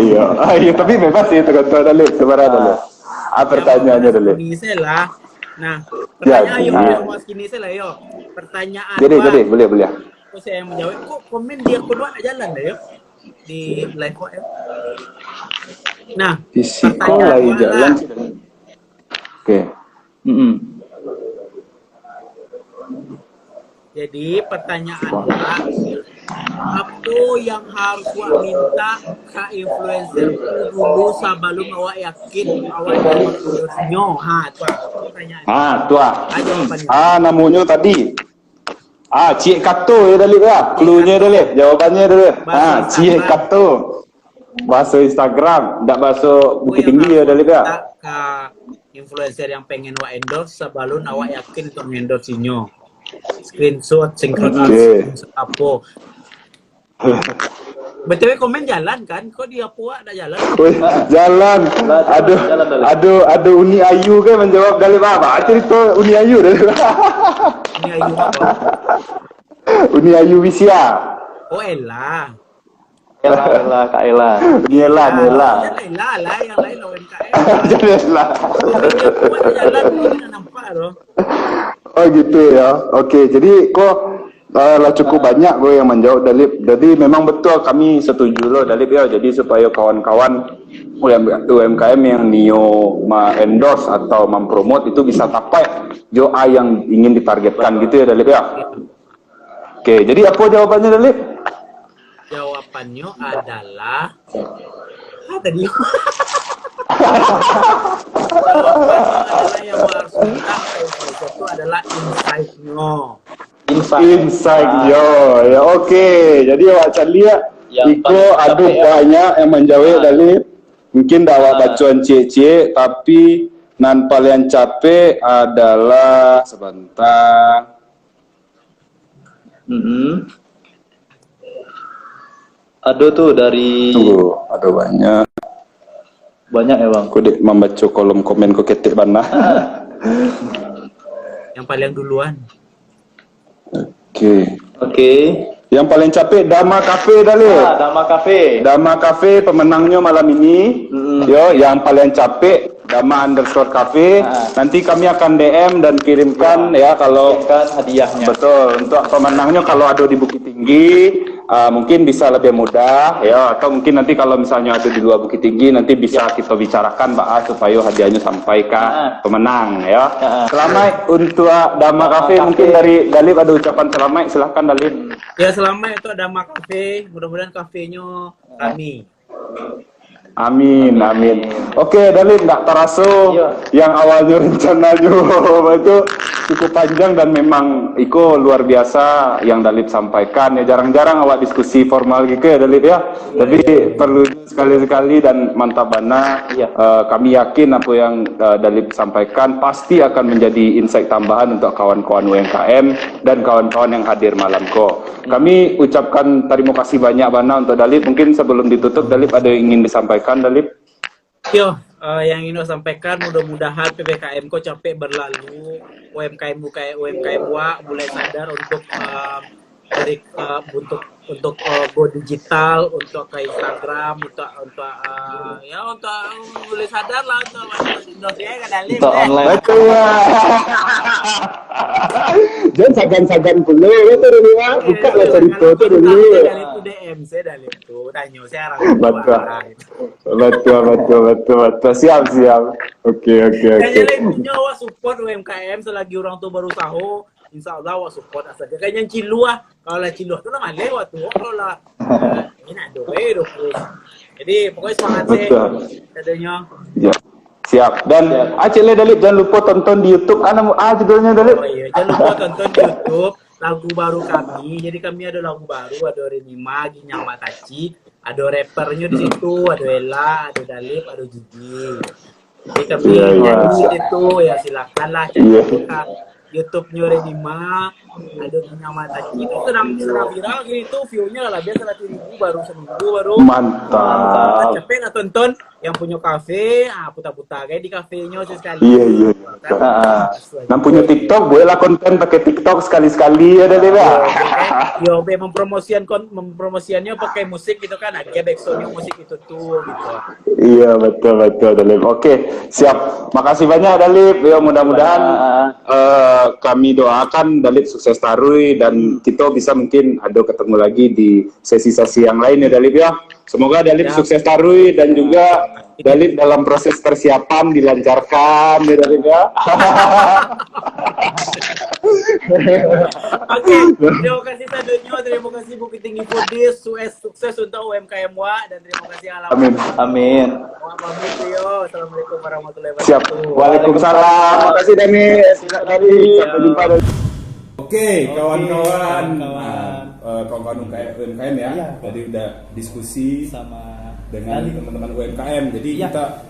Iya, tapi bebas sih tergantung Dalip, sebarang Dalip. Pertanyaannya Dalip. Ini saya lah. Nah, pertanyaan yang mau sini saya lah yo. Pertanyaan. Jadi boleh. Kok saya yang menjawab, kok komen dia kedua ada jalan deh yo di live kok ya. Nah, Fisiko lagi jalan. Oke. Jadi pertanyaan apa yang harus awak minta ke influencer dulu sebelum awak yakin awak endorse-nya? Itu pertanyaan. Tuah. Namanya tadi. Cie Kato ya Dalip ya. Cluenya Dalip. Jawabannya Dalip. Cie Kato. Bahasa Instagram, enggak bahasa Bukit Tinggi ya Dalip ya. Ke influencer yang pengen awak endorse sebelum awak yakin untuk endorse-nya. Screenshot, screenshot apa? BTW komen jalan kan? Kok dia puak ada jalan? Jalan. Aduh Uni Ayu kan menjawab Dalip apa? Cerita Uni Ayu Dalip. Uni Ayu apa? Uni Ayu Wisya. Oh Ella. Kak Ella. Ella. Ella lah, yang lain UMKM. Ella. Dia puak jalan, kita nampak loh. Oh gitu ya. Oke, jadi kok lah cukup banyak gue yang menjawab Dalip. Jadi memang betul kami setuju loh Dalip ya. Jadi supaya kawan-kawan UMKM yang Nio endorse atau mempromot itu bisa capai JOA yang ingin ditargetkan gitu ya Dalip ya. Oke, jadi apa jawabannya Dalip? Jawabannya adalah tadi. Jawabannya adalah yang harus minta itu adalah insight-nya. Insight ya. Oke. Jadi awak lihat Iko ada banyak yang menjawab Dalip. Mungkin dakwah bacuan cie-cie tapi nan paling capek adalah sebentar. Ada tuh dari ada banyak. Banyak ya bang. Kudik membaca kolom komen ko ketik bana. Yang paling duluan. Oke. Oke. Yang paling capek Dama Cafe Dalip. Dama Cafe. Dama Cafe pemenangnya malam ini. Yo, yang paling capek Dama_Cafe. Nanti kami akan DM dan kirimkan ya kalau Kan hadiahnya. betul untuk pemenangnya kalau ada di Bukit Tinggi mungkin bisa lebih mudah ya, atau mungkin nanti kalau misalnya ada di luar Bukit Tinggi nanti bisa kita bicarakan Mbak supaya hadiahnya sampai ke pemenang ya. Selamat untuk Dama Cafe. Mungkin dari Dalip ada ucapan selamat, silahkan Dalip. Ya selamat itu Dama Cafe. Mudah-mudahan kafenya rame. Amin, amin. Oke, Dalip, nggak terasa Iya. yang awalnya rencananya itu cukup panjang dan memang Iko luar biasa yang Dalip sampaikan. Ya jarang-jarang awak diskusi formal gitu ya Dalip ya. Tapi perlu sekali-sekali dan mantap bana. Iya. Kami yakin apa yang Dalip sampaikan pasti akan menjadi insight tambahan untuk kawan-kawan UMKM dan kawan-kawan yang hadir malam ko. Kami ucapkan terima kasih banyak bana untuk Dalip. Mungkin sebelum ditutup Dalip ada yang ingin disampaikan Dalip? Yo, yang ingin saya sampaikan mudah-mudahan PPKM kok capek berlalu, UMKM mulai sadar untuk go digital, untuk ke Instagram, untuk mulai sadar lah untuk Indonesia kan Dalip. Untuk online. Betul. Jangan sagan-sagan dulu itu dulu ya. Buka lah cerita itu dulu. Dalip itu DM saya Dalip itu tanya saya orang Betul. Siap. Oke. Kayaknya lainnya awak support UMKM selagi orang tua baru tahu, insya Allah awak support asal dia kayaknya ciluah. Kalau lah ciluah tu lah malai waktu kalau lah enak doa. Jadi pokoknya semangat Betul. katanya. Ya. Siap. Dan Acele Dalip jangan lupa tonton di YouTube. Judulnya Dalip. Oh iya, jangan lupa tonton di YouTube lagu baru kami. Jadi kami ada lagu baru, ada Renima, Ginyang Mataci, ada rappernya di situ, ada Ella, ada Dalip, ada Gigi. Jadi kami nyanyi di situ ya silakanlah cari YouTube-nya Renima, ada Ginyang Mataci. Itu sedang viral gitu, view-nya lah biasa 100.000 baru seminggu baru. Mantap. Capek nggak tonton yang punya kafe, putar-putar kayak di kafenya sesekali. Iya. Yang punya TikTok, bolehlah konten pakai TikTok sekali-sekali ya Dalip ya. Yo, mempromosiannya pakai musik gitu kan, ada backsoundnya musik itu tuh gitu. Iya betul Dalip. Oke, siap. Makasih banyak Dalip. Ya mudah-mudahan kami doakan Dalip sukses tarui dan kita bisa mungkin ada ketemu lagi di sesi-sesi yang lain ya Dalip ya. Semoga Dalip sukses tarui dan juga Dalip dalam proses persiapan dilancarkan ya Dalip ya. Oke, terima kasih Sadonyo, terima kasih Bukit Tinggi Foodies, sukses untuk UMKM Wa dan terima kasih Amin. Pamit yo. Assalamualaikum warahmatullahi Siap. wabarakatuh. Waalaikumsalam. Terima kasih Dani. Sampai jumpa. Oke, kawan-kawan UMKM ya. Tadi udah diskusi sama dengan teman-teman UMKM. Jadi kita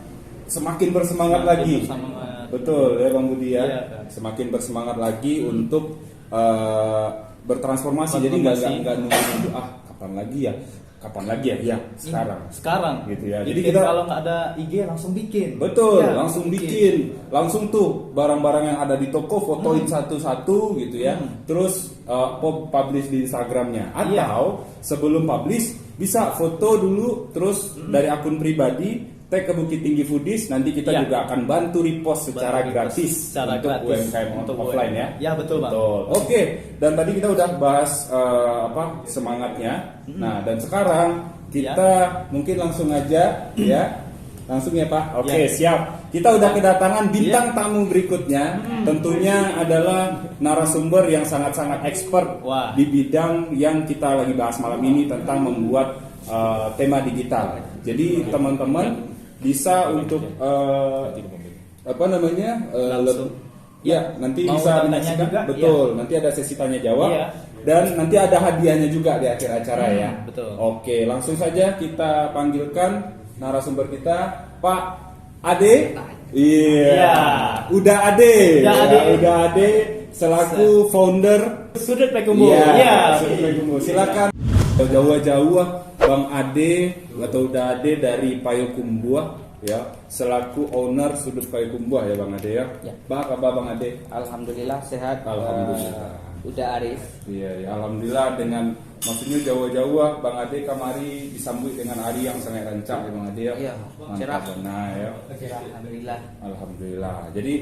semakin bersemangat lagi. Betul ya Bang Budi ya. Semakin bersemangat lagi untuk bertransformasi. Jadi nggak nunggu kapan lagi ya sekarang gitu ya. Jadi kita kalau nggak ada IG langsung bikin. Betul, langsung bikin. Langsung tuh barang-barang yang ada di toko fotoin satu-satu gitu ya. Terus publish di Instagramnya. Atau sebelum publish bisa foto dulu terus dari akun pribadi tag ke Bukit Tinggi Foodies, nanti kita juga akan bantu repost secara gratis untuk UMKM untuk offline ya. Ya betul Bang. Oke, dan tadi kita udah bahas semangatnya. Nah, dan sekarang kita mungkin langsung aja ya. Langsung ya Pak. Oke, siap. Kita udah kedatangan bintang tamu berikutnya. Tentunya adalah narasumber yang sangat-sangat expert di bidang yang kita lagi bahas malam ini tentang membuat tema digital. Jadi teman-teman bisa untuk nanti mau bisa menanyakan juga, betul. Nanti ada sesi tanya jawab dan nanti ada hadiahnya juga di akhir acara ya. Betul. Oke, langsung saja kita panggilkan narasumber kita, Pak Ade. Iya. Udah Ade. Udah Ade selaku founder Sudut Payakumbuh. Sudut Payakumbuh. Silakan. Jauh-jauh Bang Ade atau Udah Ade dari Payakumbuh. ya selaku owner Sudut Payakumbuh ya Bang Ade ya. Ya. Bang, apa kabar Bang Ade? Alhamdulillah sehat. Alhamdulillah. Udah Arif. Iya, ya, alhamdulillah dengan maksudnya jauh-jauh Bang Ade kamari disambut dengan hari yang sangat rancak ya Bang Ade ya. Iya, Mantap cerah. benar ya. Alhamdulillah. Alhamdulillah. Jadi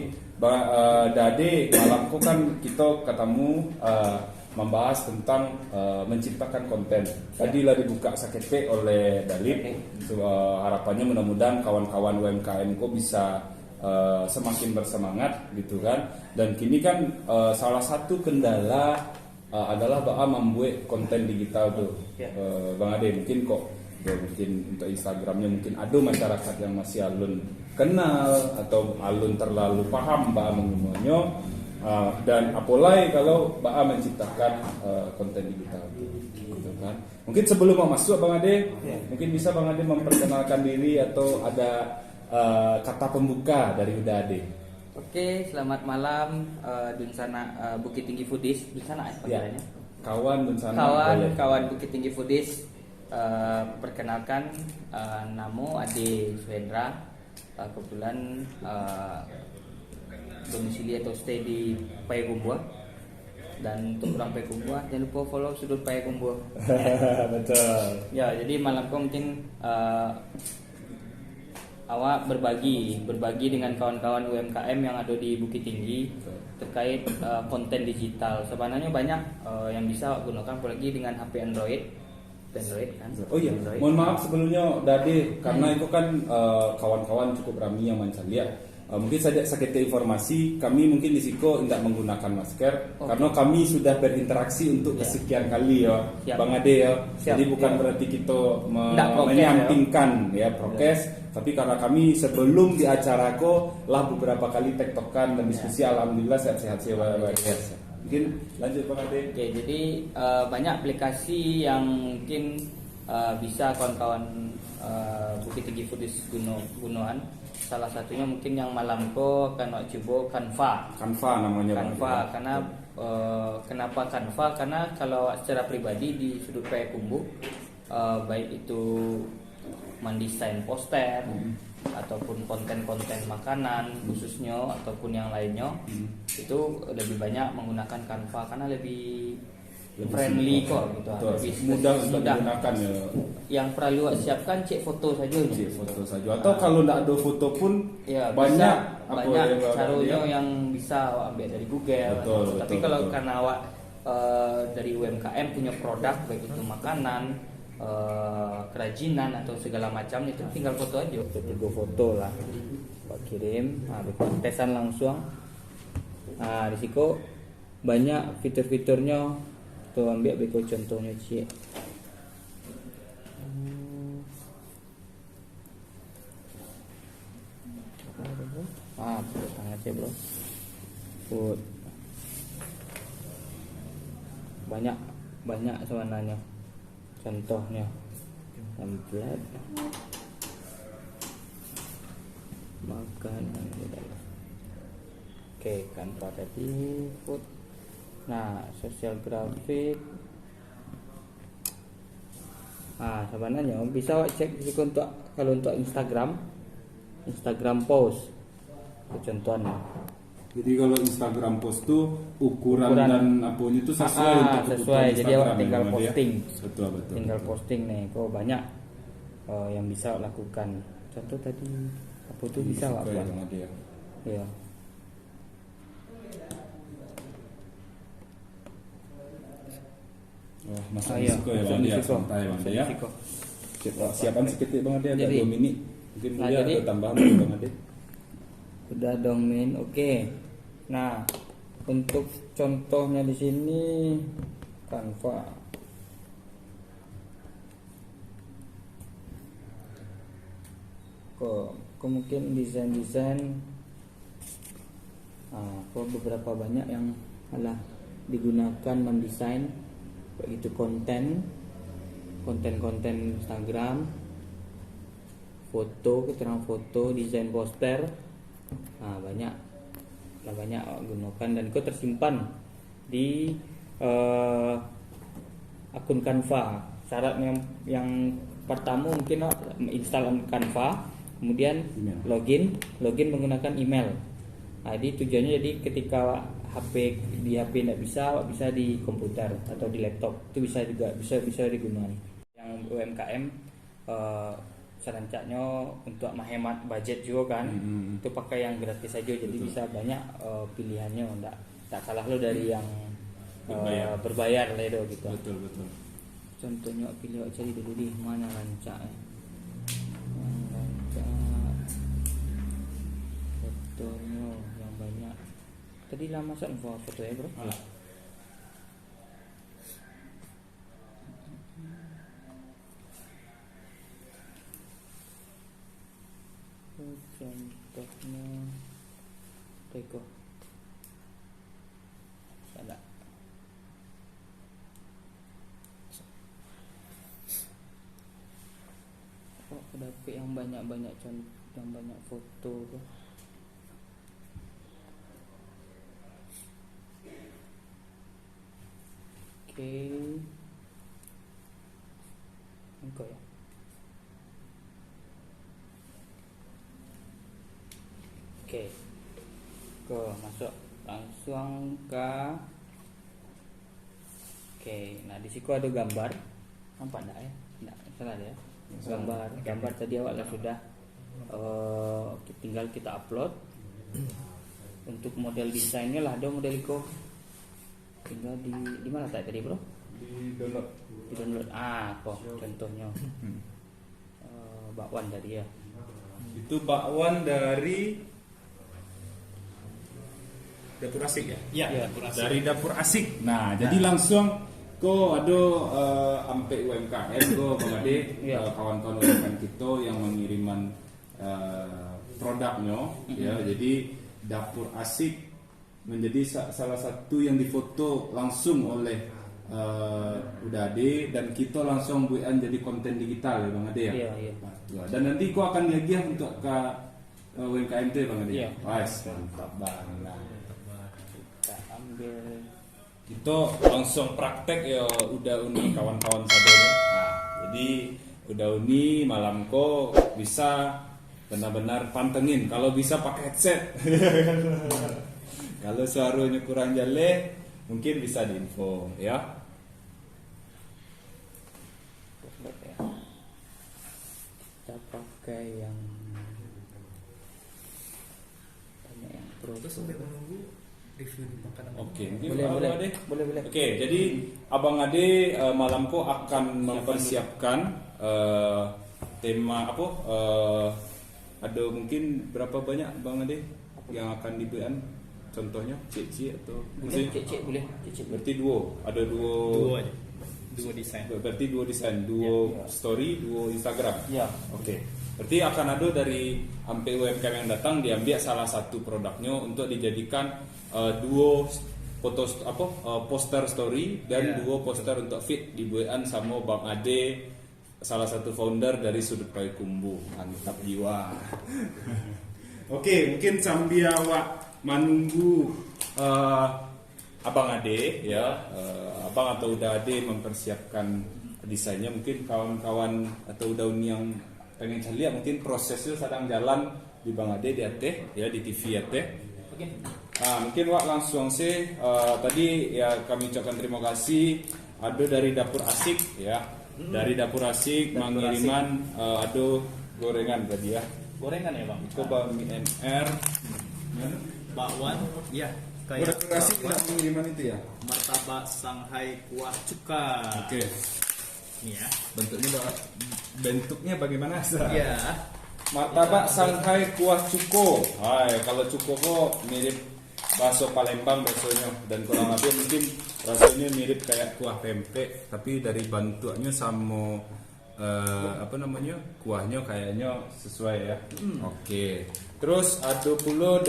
Dade malam kok kan kita ketemu membahas tentang menciptakan konten. Tadi lah dibuka sakete oleh Dalip. Harapannya mudah-mudahan kawan-kawan UMKM kok bisa semakin bersemangat gitu kan. Dan kini kan salah satu kendala adalah membuat konten digital tuh. Bang Ade mungkin kok ya, mungkin untuk Instagramnya mungkin ada masyarakat yang masih alun kenal atau alun terlalu paham menggunakannya. Dan apalagi kalau menciptakan konten digital gitu kan. Mungkin sebelum mau masuk Bang Ade, mungkin bisa Bang Ade memperkenalkan diri atau ada kata pembuka dari Uda Ade. Oke, selamat malam Dunsana Bukit Tinggi Foodies. Dunsana Ya. panggilannya. Kawan bersama boleh. Kawan Bukit Tinggi Foodies. Perkenalkan namo Ade Suhendra. Kebetulan domisili atau stay di Payakumbuh. Dan untuk orang Payakumbuh jangan lupa follow Sudut Payakumbuh. Betul. Ya, jadi malam kau mungkin awak berbagi dengan kawan-kawan UMKM yang ada di Bukit Tinggi terkait konten digital. Sebenarnya banyak yang bisa awak gunakan apalagi dengan HP Android kan. Oh iya, Android. mohon maaf sebelumnya Dade karena itu kan kawan-kawan cukup ramai yang mencari ya. Mungkin saja sakit informasi kami mungkin di Siko tidak menggunakan masker karena kami sudah berinteraksi untuk kesekian kali ya Bang Ade ya. Jadi bukan berarti kita menyampingkan ya prokes, tapi karena kami sebelum di acara lah beberapa kali tektokan dan diskusi alhamdulillah sehat-sehat sih. Mungkin lanjut Bang Ade. Oke, jadi banyak aplikasi yang mungkin bisa kawan-kawan Bukit Tinggi Foodies gunakan. Salah satunya mungkin yang malam ko akan coba Canva namanya Bang Canva Ade. karena kenapa Canva? Karena kalau secara pribadi di Sudut Payakumbuh baik itu mendesain poster ataupun konten-konten makanan khususnya ataupun yang lainnya itu lebih banyak menggunakan Canva karena lebih friendly kok gitu. Lebih mudah untuk digunakan ya. Yang perlu siapkan cek foto saja. Cek foto saja. Atau kalau tidak ada foto pun ya, banyak caranya yang bisa awak ambil dari Google. Tapi kalau karena awak dari UMKM punya produk baik itu makanan, kerajinan atau segala macam itu tinggal foto aja. Tinggal foto lah. Awak kirim, kontesan langsung. Nah, di situ banyak fitur-fiturnya. Tuh ambil beko contohnya cik. Put tangan cik bro. Put. Banyak sebenarnya. Contohnya template makanan. Oke, Canva tadi put. Nah, sosial grafik. Sebenarnya bisa cek untuk kalau untuk Instagram post. Contohnya. Jadi kalau Instagram post tuh ukuran dan apanya itu sesuai untuk sesuai. Jadi awak tinggal posting. Betul. Tinggal posting nih. Kok banyak yang bisa lakukan. Contoh tadi apa tuh bisa apa? Ya. Masa risiko ya Bang Ade, santai Bang Ade ya. Siapan sedikit Bang Ade ada 2 menit. Mungkin dia ada tambahan dari Bang Ade. Udah domain, oke. Nah, untuk contohnya di sini Canva. Kok mungkin desain. Kok beberapa banyak yang digunakan mendesain begitu konten Instagram, foto, keterangan foto, desain poster. Banyak gunakan dan itu tersimpan di akun Canva. Syarat yang pertama mungkin install Canva, kemudian Email. login menggunakan email. Nah, jadi tujuannya jadi ketika di HP tidak bisa di komputer atau di laptop, itu bisa digunakan. Yang UMKM serancaknya untuk menghemat budget juga kan, itu pakai yang gratis saja, jadi bisa banyak pilihannya, tak kalah lo dari yang berbayar lah itu gitu. Betul. Contohnya pilih cari dulu di mana rancaknya. Fotonya yang banyak. Tadi lah masuk foto ya bro. Alah. Contohnya Teko ada. Oh, dapet yang banyak contoh, yang banyak foto tuh. Oke. Engkau ya. Oke, masuk langsung ke. Oke, nah di situ ada gambar, nampak enggak ya? Enggak salah ya. Gambar tadi awak lah sudah. Tinggal kita upload. Untuk model desainnya lah ada model itu. Tinggal di mana tadi bro? Di download. Di download. Kok contohnya. Bakwan tadi ya. Itu bakwan dari Dapur Asik ya? Iya, Dapur Asik. Dari Dapur Asik. Nah, jadi langsung ko ada ampe UMKM ko Bang Ade, kawan-kawan UMKM kita yang mengiriman produknya ya. Jadi Dapur Asik menjadi salah satu yang difoto langsung oleh Udade, dan kita langsung buat jadi konten digital ya Bang Ade ya. Iya. Dan nanti ko akan diagih untuk ke UMKM itu ya Bang Ade. Iya. Wais, mantap banget. Kita ambil. Kita langsung praktek ya udah uni kawan-kawan saudara. Nah, jadi udah uni malam ko bisa benar-benar pantengin. Kalau bisa pakai headset. Kalau suaranya kurang jale, mungkin bisa diinfo ya. Kita pakai yang banyak yang pro. Sampai menunggu review makanan. Oke, mungkin Boleh. Abang Ade. Boleh. Oke, jadi Abang Ade malamku akan mempersiapkan tema apa? Ada mungkin berapa banyak Bang Ade yang akan dibuat? Contohnya cek atau Boleh, cek boleh. Cek. berarti ada dua Aja. Dua desain. berarti dua desain, dua story, dua Instagram. Ya. Oke. Berarti akan ada dari ampe UMKM yang datang diambil salah satu produknya untuk dijadikan dua foto poster story dan dua poster untuk feed dibuat sama Bang Ade, salah satu founder dari Sudut Payakumbuh. Mantap jiwa. Oke, mungkin sambil awak menunggu Abang Ade ya, Abang atau Uda Ade mempersiapkan desainnya, mungkin kawan-kawan atau daun yang pengen lihat mungkin prosesnya sedang jalan di Bang Ade di Ate ya, di TV Ate. Oke. Mungkin wak langsung sih tadi ya kami ucapkan terima kasih ada dari Dapur Asik ya. Dari Dapur Asik mengiriman ada gorengan tadi ya. Gorengan ya bang? Coba mie NR. Bakwan, iya. Dapur Asik tidak mengiriman itu ya. Martabak Shanghai kuah cuka. Oke. Ini ya. Bentuknya bagaimana? Iya. Martabak Shanghai kuah cuko. Kalau cuko kok mirip bakso Palembang baksonya, dan kurang lebih mungkin rasanya mirip kayak kuah pempek, tapi dari bentuknya sama kuahnya kayaknya sesuai ya. Oke. Terus ada pula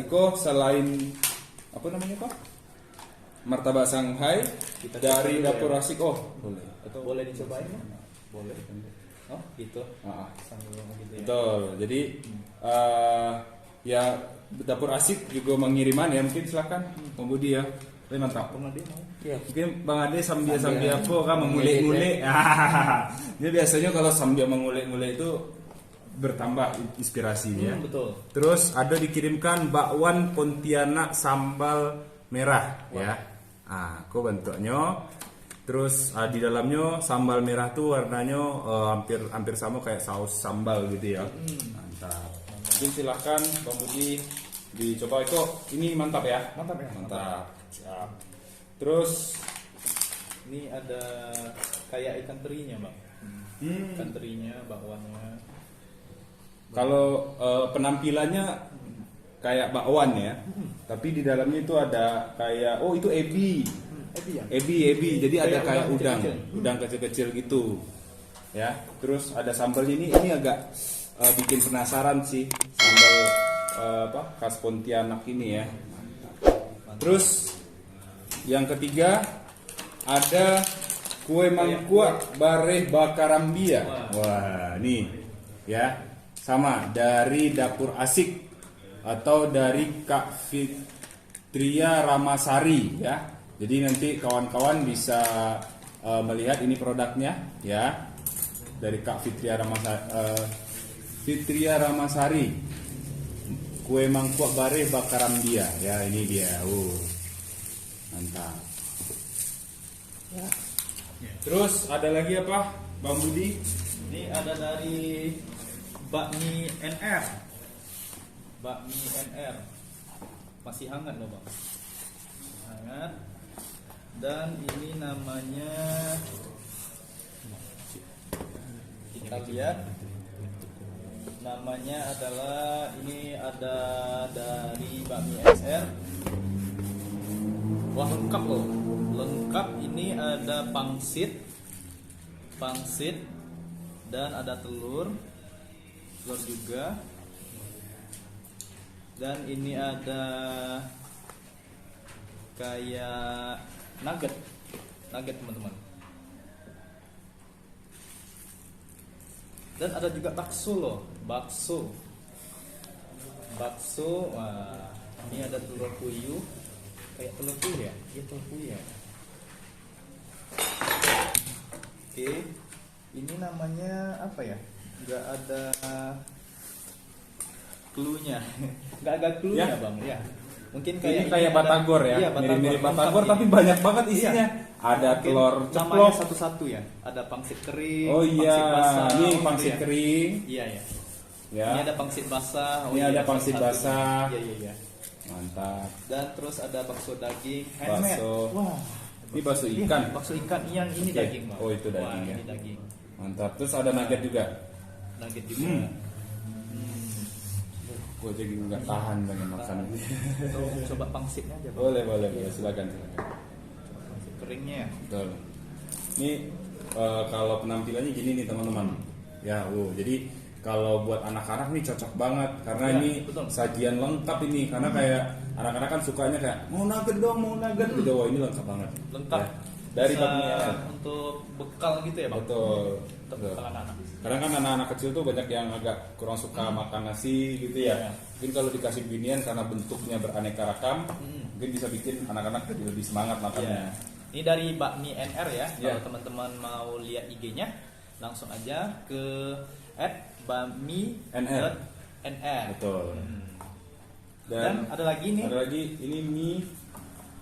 iko selain martabak Shanghai dari Dapur Asik. Boleh. Atau Boleh dicobain ya? boleh. Oh gitu. Sambil ngomong gitu ya. Betul. Jadi ya Dapur Asik juga mengiriman ya, mungkin silakan Bang Budi ya. Tapi mantap. Iya. Mungkin Bang Ade sambil apa kan mengulik-ngulik. Dia biasanya kalau sambil mengulik-ngulik itu bertambah inspirasinya. Betul. Terus ada dikirimkan bakwan Pontianak sambal merah ya. Kok bentuknya. Terus di dalamnya sambal merah tuh warnanya hampir sama kayak saus sambal gitu ya. Mantap. Mungkin silahkan Bang Budi dicoba Eko. Ini mantap ya. Mantap. Siap. Terus Ini ada kayak ikan terinya, Bang. Ikan terinya, bakwannya. kalau penampilannya kayak bakwan ya. Tapi di dalamnya itu ada kayak itu ebi. Ebi. Jadi ada kayak udang kecil-kecil gitu. Ya. Terus ada sambalnya ini agak bikin penasaran sih sambal khas Pontianak ini ya. Terus yang ketiga ada kue mangkuak bareh bakarambia. Wah, nih ya. Sama dari dapur asik atau dari Kak Fitria Ramasari ya. Jadi nanti kawan-kawan bisa melihat ini produknya ya. Dari Kak Fitria Ramasari. Kue mangkuak bareh bakarambia ya, ini dia. Mantap. Ya. Terus ada lagi apa, Bang Budi? Ini ada dari bakmi NR. Bakmi NR. Masih hangat loh, Bang. Hangat. Dan ini namanya, kita lihat. Namanya adalah, ini ada dari bakmi SR. Wah, lengkap loh. Lengkap, ini ada pangsit, dan ada telur juga, dan ini ada kayak nugget teman-teman, dan ada juga bakso loh, bakso. Wah, ini ada telur puyuh, kayak telur puyuh ya, telur puyuh ya. Oke, ini namanya apa ya? Nggak ada clue-nya. Nggak ada clue-nya ya, Bang. Ya. Mungkin Ini kayak batagor ya. Iya, Mirip-mirip batagor tapi banyak banget isinya. Iya. Ada Mungkin telur namanya ceplok. satu-satu ya. Ada pangsit kering, Oh iya, pangsit basah. ini gitu pangsit ya. kering. Iya, ya. Ya. Ini ada pangsit basah. Ini ada pangsit satu-satu. basah. Iya. Mantap. Dan terus ada bakso daging handmade. Bakso. Wah. Ini bakso Iya, ikan. bakso ikan yang ini Oke. daging, Bang. Oh, itu daging Wah, ya. ini daging. Mantap. Terus ada nugget juga. Nugget juga. Gue jadi nggak tahan pengen makan. Coba pangsitnya aja, Bang. Boleh. Silakan. Pangsit keringnya. Betul. Ini kalau penampilannya gini nih teman-teman. Ya, jadi kalau buat anak-anak nih cocok banget karena Ya, ini betul. sajian lengkap ini karena kayak anak-anak kan sukanya kayak mau nugget dong, gitu. Wah, ini lengkap banget. Lengkap. Ya. Dari Bisa bakminya. untuk bekal gitu ya, Bang. Betul. Untuk bekal anak-anak. Karena kan anak-anak kecil tuh banyak yang agak kurang suka makan nasi gitu ya. Iya. Mungkin kalau dikasih beginian karena bentuknya beraneka rakam, mungkin bisa bikin anak-anak jadi lebih semangat makannya. Iya. Ini dari bakmi NR ya. Iya. Kalau teman-teman mau lihat IG-nya, langsung aja ke @bakmi.nr. Betul. Dan ada lagi nih, Ada lagi ini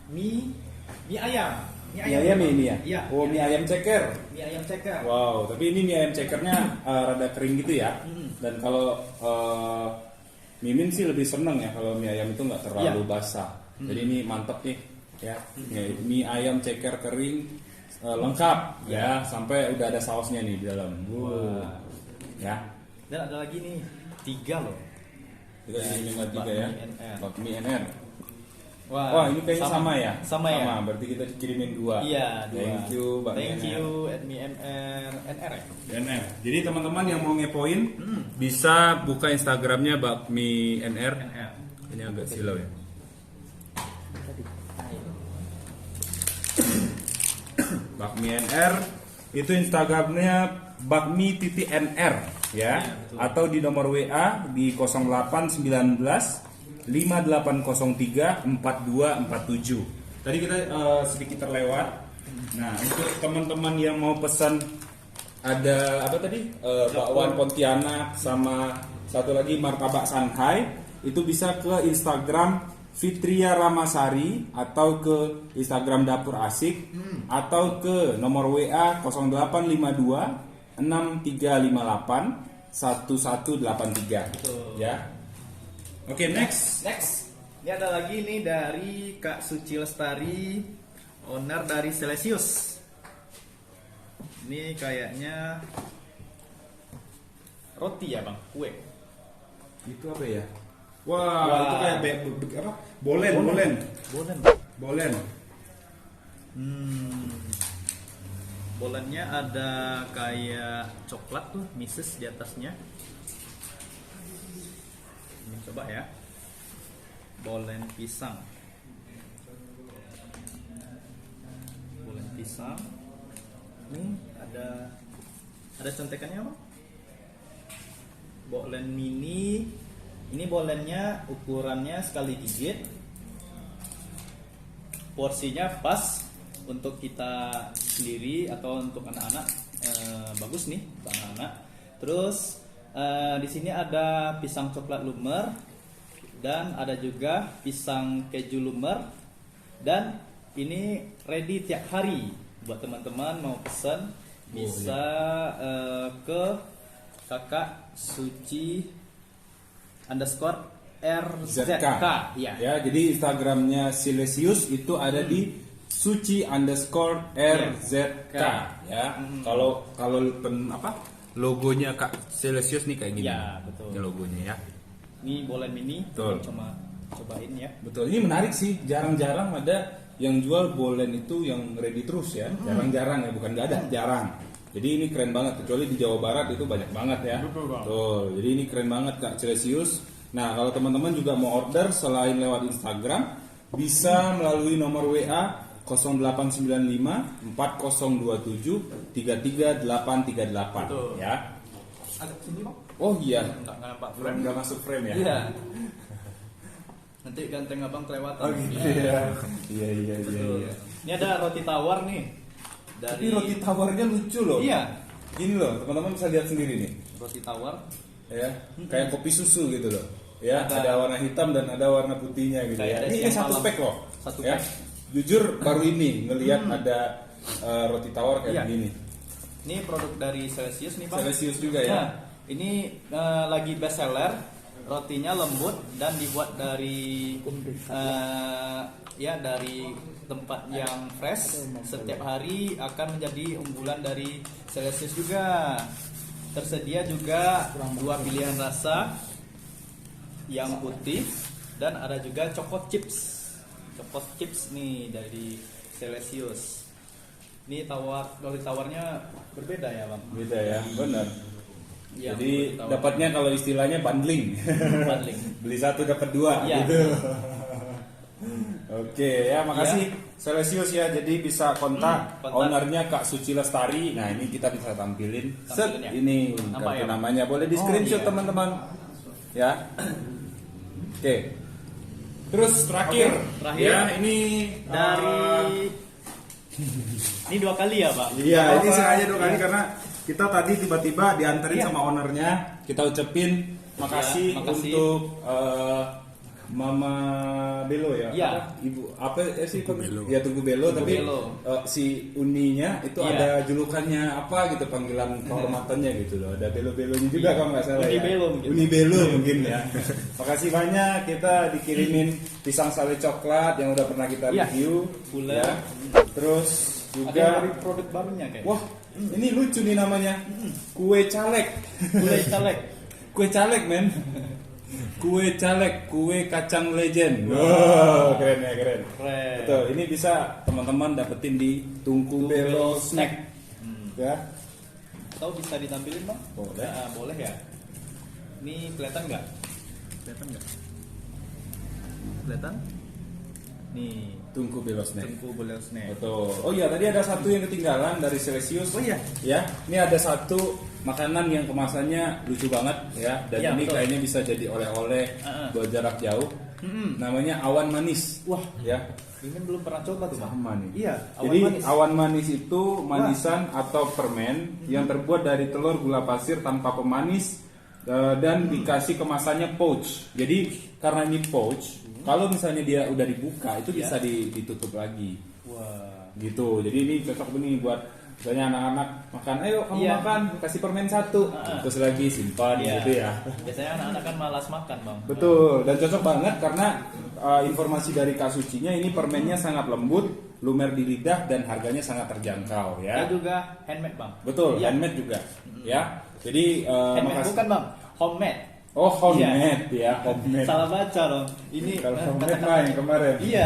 mie ayam. mie ayam ini ya? Iya. Oh, mie ayam ceker. Mie ayam ceker. Wow, tapi ini mie ayam cekernya rada kering gitu ya. Dan kalau Mimin sih lebih seneng ya kalau mie ayam itu nggak terlalu Iya. basah. Jadi ini mantep nih ya. Mie ayam ceker kering lengkap ya, sampai udah ada sausnya nih di dalam. Ya. Dan ada lagi nih 3 loh. Kita kirimin lagi juga ya. Bakmi NR. Wah, ini kayaknya sama ya? Sama ya. Berarti kita kirimin 2. Iya, 2. Thank you, Bang Thank NR. you @MR ya. NR. Jadi teman-teman yang mau ngepoin bisa buka Instagramnya Bakmi NR. Ini agak silau ya. Bakmi NR itu Instagramnya bakmi.nr ya, atau di nomor WA di 0819 5803 4247. Tadi kita sedikit terlewat. Nah, untuk teman-teman yang mau pesan ada apa tadi? Bakwan Pontianak sama satu lagi martabak Shanghai. Itu bisa ke Instagram Fitria Ramasari atau ke Instagram Dapur Asik atau ke nomor WA 0852 6358 1183 ya. Oke, next. Ini ada lagi nih dari Kak Suci Lestari, owner dari Celsius. Ini kayaknya roti ya bang, kue. Itu apa ya? Wah. Itu kayak apa? Bolen. Bolennya ada kayak coklat tuh, mises di atasnya. Ini coba ya. Bolen pisang. Ini ada contekannya apa? Bolen mini. Ini bolennya ukurannya sekali gigit. Porsinya pas untuk kita sendiri atau untuk anak-anak, bagus nih untuk anak-anak. Terus di sini ada pisang coklat lumer dan ada juga pisang keju lumer, dan ini ready tiap hari buat teman-teman mau pesan bisa ke kakak Suci _RZK ya. Jadi Instagramnya Celsius itu ada di Suci _RZK ya. Kalau logonya Kak Celsius nih kayak gini. Ya, betul. Ini logonya ya. Ini bolen mini. Betul. Cobain ya. Betul. Ini menarik sih. Jarang-jarang ada yang jual bolen itu yang ready terus ya. Jarang-jarang ya, bukan nggak ada, jarang. Jadi ini keren banget, kecuali di Jawa Barat itu banyak banget ya. Betul. Jadi ini keren banget Kak Celsius. Nah, kalau teman-teman juga mau order selain lewat Instagram, bisa melalui nomor WA 0895 4027 33838 ya. Agak sini bang. Oh iya. Enggak nampak frame. Nggak masuk frame ya. Iya. Nanti ganteng abang kelewatan. Oh gitu ya. Iya. Ini ada roti tawar nih. Tapi roti tawarnya lucu loh. Iya. Gini loh, teman-teman bisa lihat sendiri nih. Roti tawar. Ya, kayak kopi susu gitu loh. Ya, ada warna hitam dan ada warna putihnya gitu ya. Kayak Ini satu malam. pack loh. Satu ya. pack. Jujur baru ini ngelihat ada roti tawar kayak Iya. begini. Ini produk dari Celsius nih bang. Celsius juga ya. Nah, ini lagi best seller. Rotinya lembut dan dibuat dari dari tempat yang fresh. Setiap hari akan menjadi unggulan dari Celsius juga. Tersedia juga dua pilihan rasa, yang putih dan ada juga coklat chips. Coklat chips nih dari Celsius. Ini roti tawarnya berbeda ya bang. Beda ya, benar. Ya, Jadi roti tawar. dapatnya kalau istilahnya bundling. Bundling. Beli satu dapat dua Iya. gitu. Oke ya, makasih Celsius ya. Jadi bisa kontak kontak. ownernya Kak Suci Lestari. Nah ini kita bisa tampilin. Set, Tampilin ya. ini Nama kartu ya? namanya. Boleh di screenshot iya. teman-teman. Ya. Oke. Terus terakhir, Terakhir. ya ini Dari ini dua kali ya pak? Iya, ini Apa? sengaja dua kali Iya. karena kita tadi tiba-tiba dianterin Iya. sama ownernya. Kita ucapin makasih, Ya, makasih. untuk Mama Belo ya. Iya. Ibu apa sih ya Tunggu Belo, Tunggu tapi Belo. si Uninya itu Iya. ada julukannya apa gitu, panggilan kehormatannya gitu loh. Ada Belo-belonya juga kalau nggak salah Uni ya. Belo mungkin. Uni Belo mungkin ya. Makasih banyak, kita dikirimin pisang sale coklat yang udah pernah kita Iya. review. Gula. Ya. Terus Ada yang juga dari produk barunya kayak. wah, ini lucu nih namanya. Kue caleg. Gulai caleg. Kue caleg, men. Kue caleg, kue kacang legend. Wow, keren ya, keren. Keren. Betul, ini bisa teman-teman dapetin di Tungku Belo Snack. Ya. Atau bisa ditampilin bang? Boleh. Nah, boleh ya. Ini kelihatan nggak? Kelihatan nggak? Kelihatan? Nih, Tungku Belo Snack. Tengku Boleh Snack. Betul. Oh iya, tadi ada satu yang ketinggalan dari Celsius. Oh iya. Ya, ini ada satu makanan yang kemasannya lucu banget ya, dan Iya, ini betul. kayaknya bisa jadi oleh-oleh Uh-uh. buat jarak jauh. namanya Awan Manis. Wah, Ya, ini belum pernah coba tuh, Bang. sama nih. Iya, Jadi manis. awan manis itu manisan atau permen yang terbuat dari telur, gula pasir tanpa pemanis dan dikasih kemasannya pouch. Jadi karena ini pouch, kalau misalnya dia udah dibuka itu bisa ditutup lagi. Wah. Gitu. Jadi ini cocok nih buat misalnya anak-anak makan, ayo kamu Iya. makan, kasih permen satu, terus lagi simpan Iya. gitu ya. Biasanya anak-anak kan malas makan, Bang. Betul, dan cocok banget karena informasi dari Kak Sucinya ini permennya sangat lembut, lumer di lidah dan harganya sangat terjangkau Ya ya. juga handmade, Bang. Betul, Iya. handmade juga ya. Jadi Handmade bukan, Bang. Homemade. Oh, homemade ya, homemade. Salah baca dong. Ini Kalau homemade mah yang kemarin. Iya.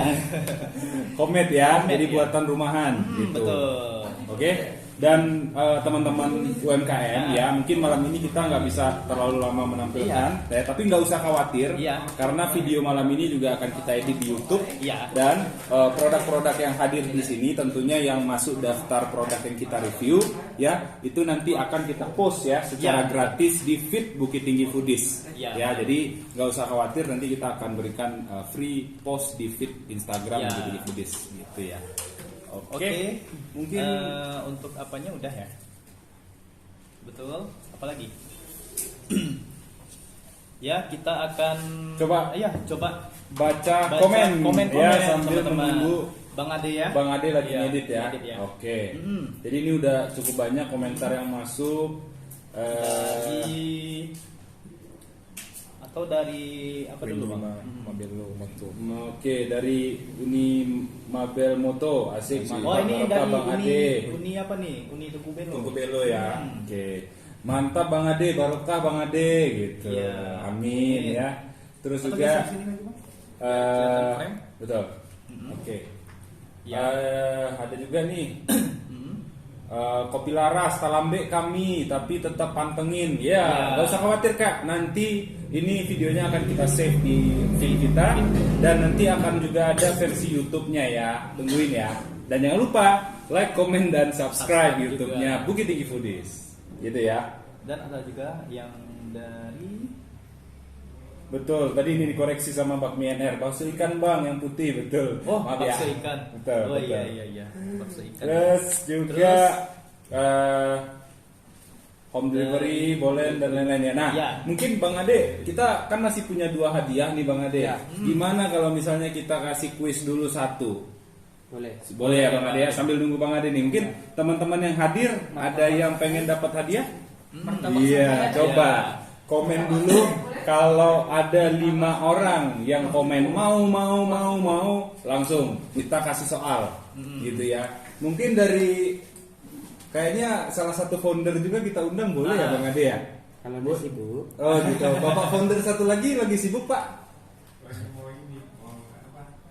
Homemade ya, Homemade, jadi ya. buatan rumahan gitu. Betul. Oke. Dan teman-teman UMKM ya, mungkin malam ini kita nggak bisa terlalu lama menampilkan, ya, tapi nggak usah khawatir, Iya. karena video malam ini juga akan kita edit di YouTube. Iya. Dan produk-produk yang hadir di sini tentunya yang masuk daftar produk yang kita review, ya, itu nanti akan kita post ya secara Iya. gratis di feed Bukit Tinggi Foodies. Iya. Ya, jadi nggak usah khawatir, nanti kita akan berikan free post di feed Instagram Iya. Bukit Tinggi Foodies, gitu ya. Oke. Mungkin Untuk apanya udah ya? Betul. Apalagi? Ya, kita akan Coba. coba baca baca komen ya sambil teman-teman. menunggu Bang Ade ya. Bang Ade lagi Iya, ngedit ya. ngedit ya. Oke. Mm. Jadi ini udah cukup banyak komentar yang masuk. Dari atau dari apa dulu, Bang? Oke, dari Uni Mabel Moto, asik. Oh, Mantap, ini mantap, dari Bang Ade. Uni apa nih? Uni Tugu Belo. Tunggu Belo ya. Hmm. Oke. Mantap Bang Ade, barokah Bang Ade gitu. Iya. Amin Amin. ya. Terus Atau juga bisa sini lagi, Bang? betul. Oke. Ya. Ada juga nih. Kopi Laras, Talambe kami, tapi tetap pantengin. Ya, Ya. nggak usah khawatir Kak. Nanti ini videonya akan kita save di feed kita dan nanti akan juga ada versi YouTube-nya ya. Tungguin ya. Dan jangan lupa like, comment dan subscribe Subscribe YouTube-nya juga. Bukit Tinggi Foodies. Gitu ya. Dan ada juga yang dari Betul, tadi ini dikoreksi sama Bakmi NR. Bakso ikan Bang yang putih, betul. Maaf bakso ya. ikan. Betul, Oh betul. iya. Bakso ikan. Terus juga home delivery, boleh dan lain-lainnya. Nah, Ya. mungkin Bang Ade, kita kan masih punya 2 hadiah nih Bang Ade. Ya. Gimana kalau misalnya kita kasih kuis dulu 1? Boleh. Boleh ya Bang Ade ya, sambil nunggu Bang Ade nih. Mungkin teman-teman yang hadir ada yang pengen dapat hadiah? Iya, coba komen dulu. Kalau ada 5 orang yang komen mau, langsung kita kasih soal, gitu ya. Mungkin dari kayaknya salah satu founder juga kita undang, boleh ya Bang Ade ya? Kalau dia sibuk. Oh gitu. Bapak founder satu lagi sibuk Pak?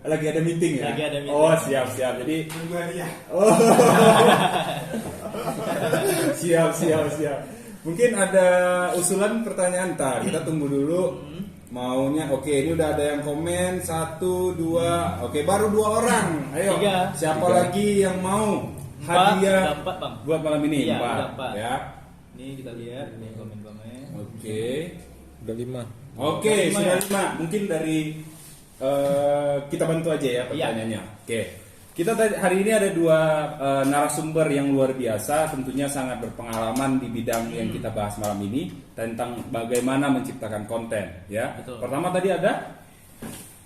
Lagi ada meeting ya? Lagi ada meeting. Oh siap. Jadi oh. siap. Mungkin ada usulan pertanyaan, ntar kita tunggu dulu. Maunya oke, ini udah ada yang komen 1, 2. Oke, baru 2 orang. Ayo. 3. Siapa 3. lagi yang mau 4, hadiah udah 4, Bang. buat malam ini? Iya, 4. udah 4. Ya. Nih kita lihat nih komen-komen. Oke. Udah 5. Oke, Udah 5 sudah ya? 5. Mungkin dari kita bantu aja ya pertanyaannya. Oke. Kita hari ini ada 2 narasumber yang luar biasa, tentunya sangat berpengalaman di bidang yang kita bahas malam ini tentang bagaimana menciptakan konten, ya. Betul. Pertama tadi ada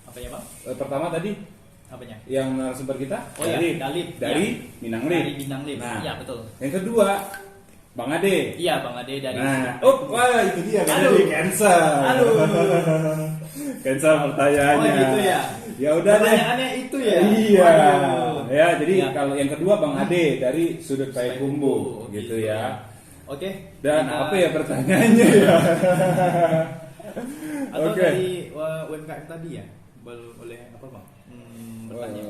Apa ya, Bang? pertama tadi Apanya? yang narasumber kita Oh ya, Dalip. dari Ya. Minang Lip. Dari Minang Lip. Nah, Iya, betul. yang kedua Bang Ade. Iya, Bang Ade dari Nah, wah itu dia Bang Aduh. Ade cancel. Aduh. Cancel pertanyaannya. Oh, gitu ya. Ya udah deh. Pertanyaannya itu ya. Iya. Waduh. Ya, jadi Ya. kalau yang kedua Bang Ade dari sudut Payakumbuh gitu ya. Oke. Dan kita- apa ya pertanyaannya ya? Atau Oke. dari UMKM tadi ya? Boleh apa, Bang? Bertanya.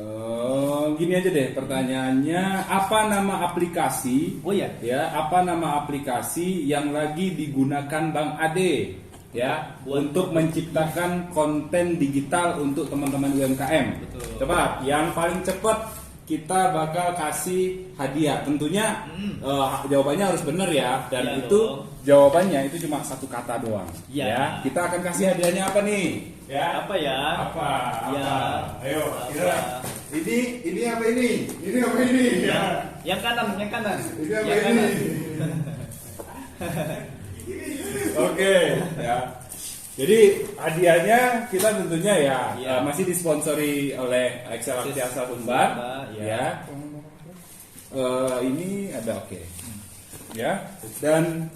Gini aja deh pertanyaannya, apa nama aplikasi? Oh ya. Ya, apa nama aplikasi yang lagi digunakan Bang Ade? Ya, untuk menciptakan konten digital untuk teman-teman UMKM. Betul. Coba yang paling cepat kita bakal kasih hadiah. Tentunya jawabannya harus benar ya, dan Iya itu dong. jawabannya itu cuma satu kata doang. Iya. Ya, kita akan kasih hadiahnya apa nih? Ya. Apa ya? Apa? Ya. Ayo, Apa? kira. Ini apa ini? Ini apa ini? Ya. Yang kanan. Ini apa Yang ini? kanan. Oke, ya. Jadi hadiahnya kita tentunya ya Iya. masih disponsori oleh Excel Aksiasa Sumbar, ya. ini ada oke, ya. Dan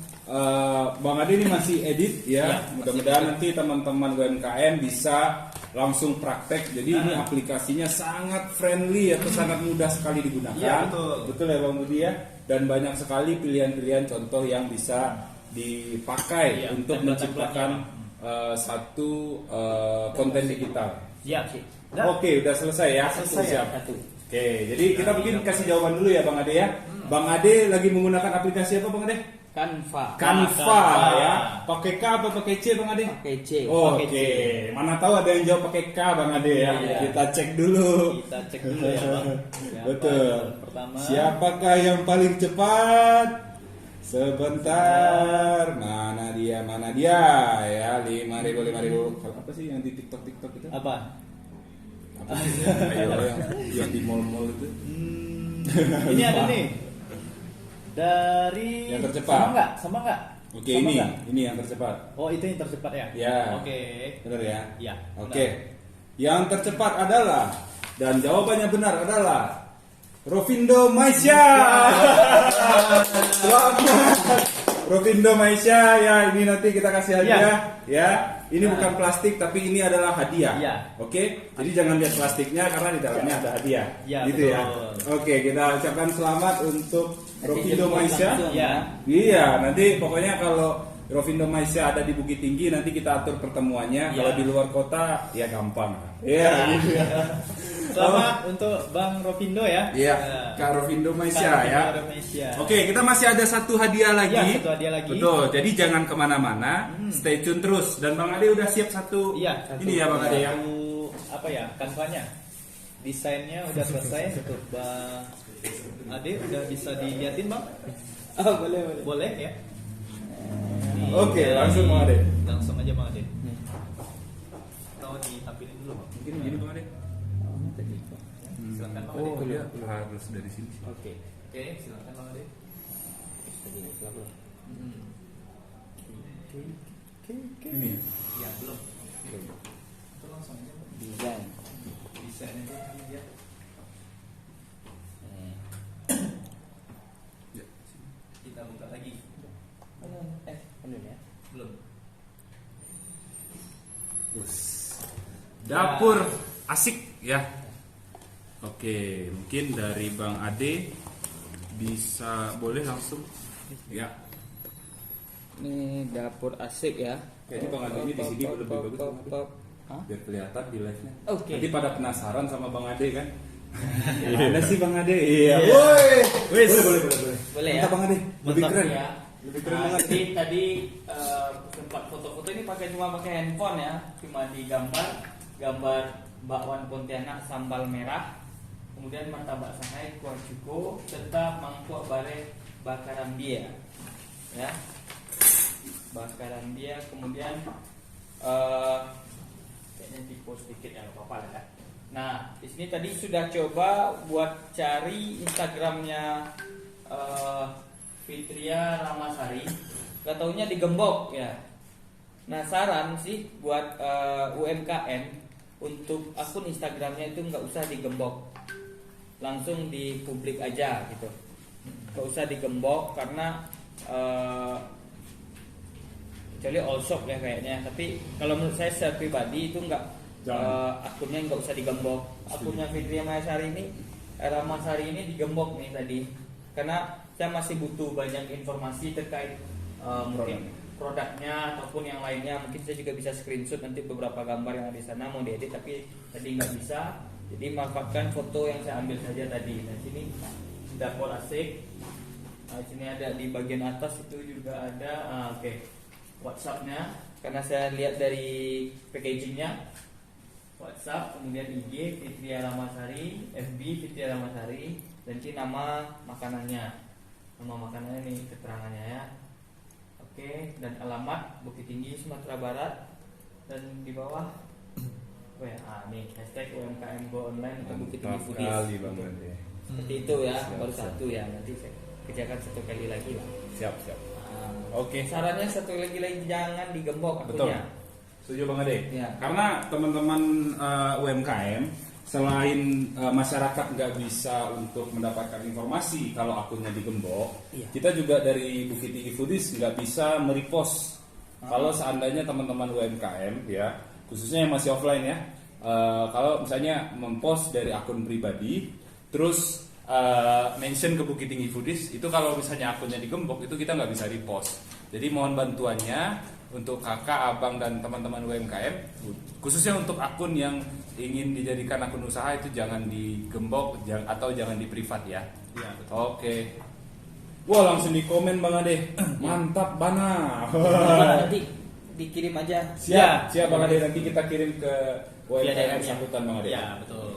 Bang Ade ini masih edit ya. Mudah-mudahan nanti teman-teman UMKM bisa langsung praktek. Jadi ini aplikasinya sangat friendly atau sangat mudah sekali digunakan. Iya, betul. Ya Bang Budi ya. Dan banyak sekali pilihan-pilihan contoh yang bisa dipakai Iya, untuk dan menciptakan satu konten digital. Siap. Oke, udah selesai ya. Selesai ya. Siap. Oke, jadi kita mungkin kasih jawaban dulu ya Bang Ade ya. Bang Ade lagi menggunakan aplikasi apa Bang Ade? Canva. Canva ya. Pakai K apa pakai C Bang Ade? Pakai C. Oke. Mana tahu ada yang jawab pakai K Bang Ade ya. Iya. Kita cek dulu. Kita cek dulu ya, Bang. Siapa Betul. yang pertama? Siapakah yang paling cepat? Sebentar. Mana dia? Ya, 5.000. Kalau apa sih yang di TikTok itu? Apa? Apa sih? Ayo yang di mall-mall itu. Ini ada nih. Dari Yang tercepat. Sama enggak? Oke, Sama ini nggak? yang tercepat. Oh, itu yang tercepat ya? Ya. Oke. Benar ya? Ya. Oke. Yang tercepat adalah dan jawabannya benar adalah Rovindo Maisha. Selamat. Rovindo Maisha ya, ini nanti kita kasih hadiah ya. Ini bukan plastik tapi ini adalah hadiah. Iya. Oke. Jadi jangan lihat plastiknya karena di dalamnya ada hadiah. Iya, Gitu ya. betul. Oke, kita ucapkan selamat untuk Rovindo Maisha. Ya. Iya, nanti pokoknya kalau Rovindo Maisha ada di Bukit Tinggi nanti kita atur pertemuannya. Iya. Kalau di luar kota ya gampang. Iya, gitu ya. Selamat untuk Bang Rovindo ya. Iya, Kak Rovindo Maisha Kak ya. Rovindo Maisha. Oke, kita masih ada satu hadiah lagi. Iya, satu hadiah lagi. Betul. Jadi jangan kemana-mana, stay tune terus. Dan Bang Ade udah siap satu. Iya, Ini ya Bang Ade ya. satu, apa ya? Kanvanya. Desainnya udah selesai untuk Bang Ade, udah bisa diliatin Bang? Oh, boleh. Boleh ya? Oke, langsung Bang Ade. Langsung aja Bang Ade. Atau ditampilin dulu Bang. Mungkin gini Bang Ade. Silakan Bang Oh, Ade. dia harus dari sini. Oke. Oke, silakan Bang Ade. Ini. Ya, belum. Itu langsung aja Bang. Desain. Desainnya aja dia. Kita buka lagi. Belum ya. Belum. Dapur asik ya. Oke, mungkin dari Bang Ade bisa boleh langsung ya. Ini dapur asik ya. Kayaknya Bang Ade ini di sini lebih bagus. Hah? Biar kelihatan di live-nya. Oke. Nanti pada penasaran sama Bang Ade kan? Ada sih Bang Ade. Iya. Woi. Wis. Boleh. Boleh ya. Mantap Bang Ade. Lebih Mantap, keren. Ya. Lebih keren Nah, banget. jadi tadi sempat foto-foto ini cuma pakai handphone ya, cuma gambar bakwan Pontianak sambal merah, kemudian martabak Shanghai kuah cuko serta mangkok bare bakaran bia, ya, bakaran bia, kemudian kayaknya di-post sedikit ya, nggak apa-apa lah ya. Nah, di sini tadi sudah coba buat cari Instagramnya Fitria Ramasari, gak taunya digembok ya. Nah, saran sih buat UMKM untuk akun Instagramnya itu nggak usah digembok, langsung di publik aja gitu, nggak usah digembok karena kecuali all shop ya kayaknya. Tapi kalau menurut saya secara pribadi itu nggak akunnya nggak usah digembok. Akunnya Fitria Ramasari ini digembok nih tadi karena saya masih butuh banyak informasi terkait mungkin produknya ataupun yang lainnya. Mungkin saya juga bisa screenshot nanti beberapa gambar yang ada di sana mau diedit tapi tadi nggak bisa. Jadi manfaatkan foto yang saya ambil saja tadi. Nah, sini dapur asik. Nah, sini ada di bagian atas itu juga ada WhatsApp-nya karena saya lihat dari packagingnya WhatsApp, kemudian IG Fitria Ramasari, FB Fitria Ramasari, dan ini nama makanannya. Nama makanannya nih keterangannya ya. Oke, dan alamat Bukit Tinggi Sumatera Barat, dan di bawah nih hashtag UMKM Go Online atau Bukit Tinggi Mantap Foodies. kali Bang Ade. Seperti itu ya, Siap, baru siap. satu ya, nanti saya kerjakan satu kali lagi lah. Siap. Oke. Sarannya satu lagi jangan digembok Betul. akunnya. Setuju Bang Ade? Ya. Karena teman-teman UMKM selain masyarakat nggak bisa untuk mendapatkan informasi kalau akunnya digembok, Iya. kita juga dari Bukit Tinggi Foodies nggak bisa merepost. Kalau seandainya teman-teman UMKM ya, khususnya yang masih offline ya, kalau misalnya mempost dari akun pribadi, terus mention ke Bukit Tinggi Foodies, itu kalau misalnya akunnya digembok itu kita nggak bisa repost. Jadi mohon bantuannya untuk kakak, abang dan teman-teman UMKM, khususnya untuk akun yang ingin dijadikan akun usaha itu jangan digembok atau jangan di privat ya. Iya, betul. Oke. Wah langsung di komen Bang Ade, mantap Bana. Nanti dikirim aja. Siap Bang Ade, nanti kita kirim ke Via UMKM DM-nya. sambutan Bang Ade. Ya, betul.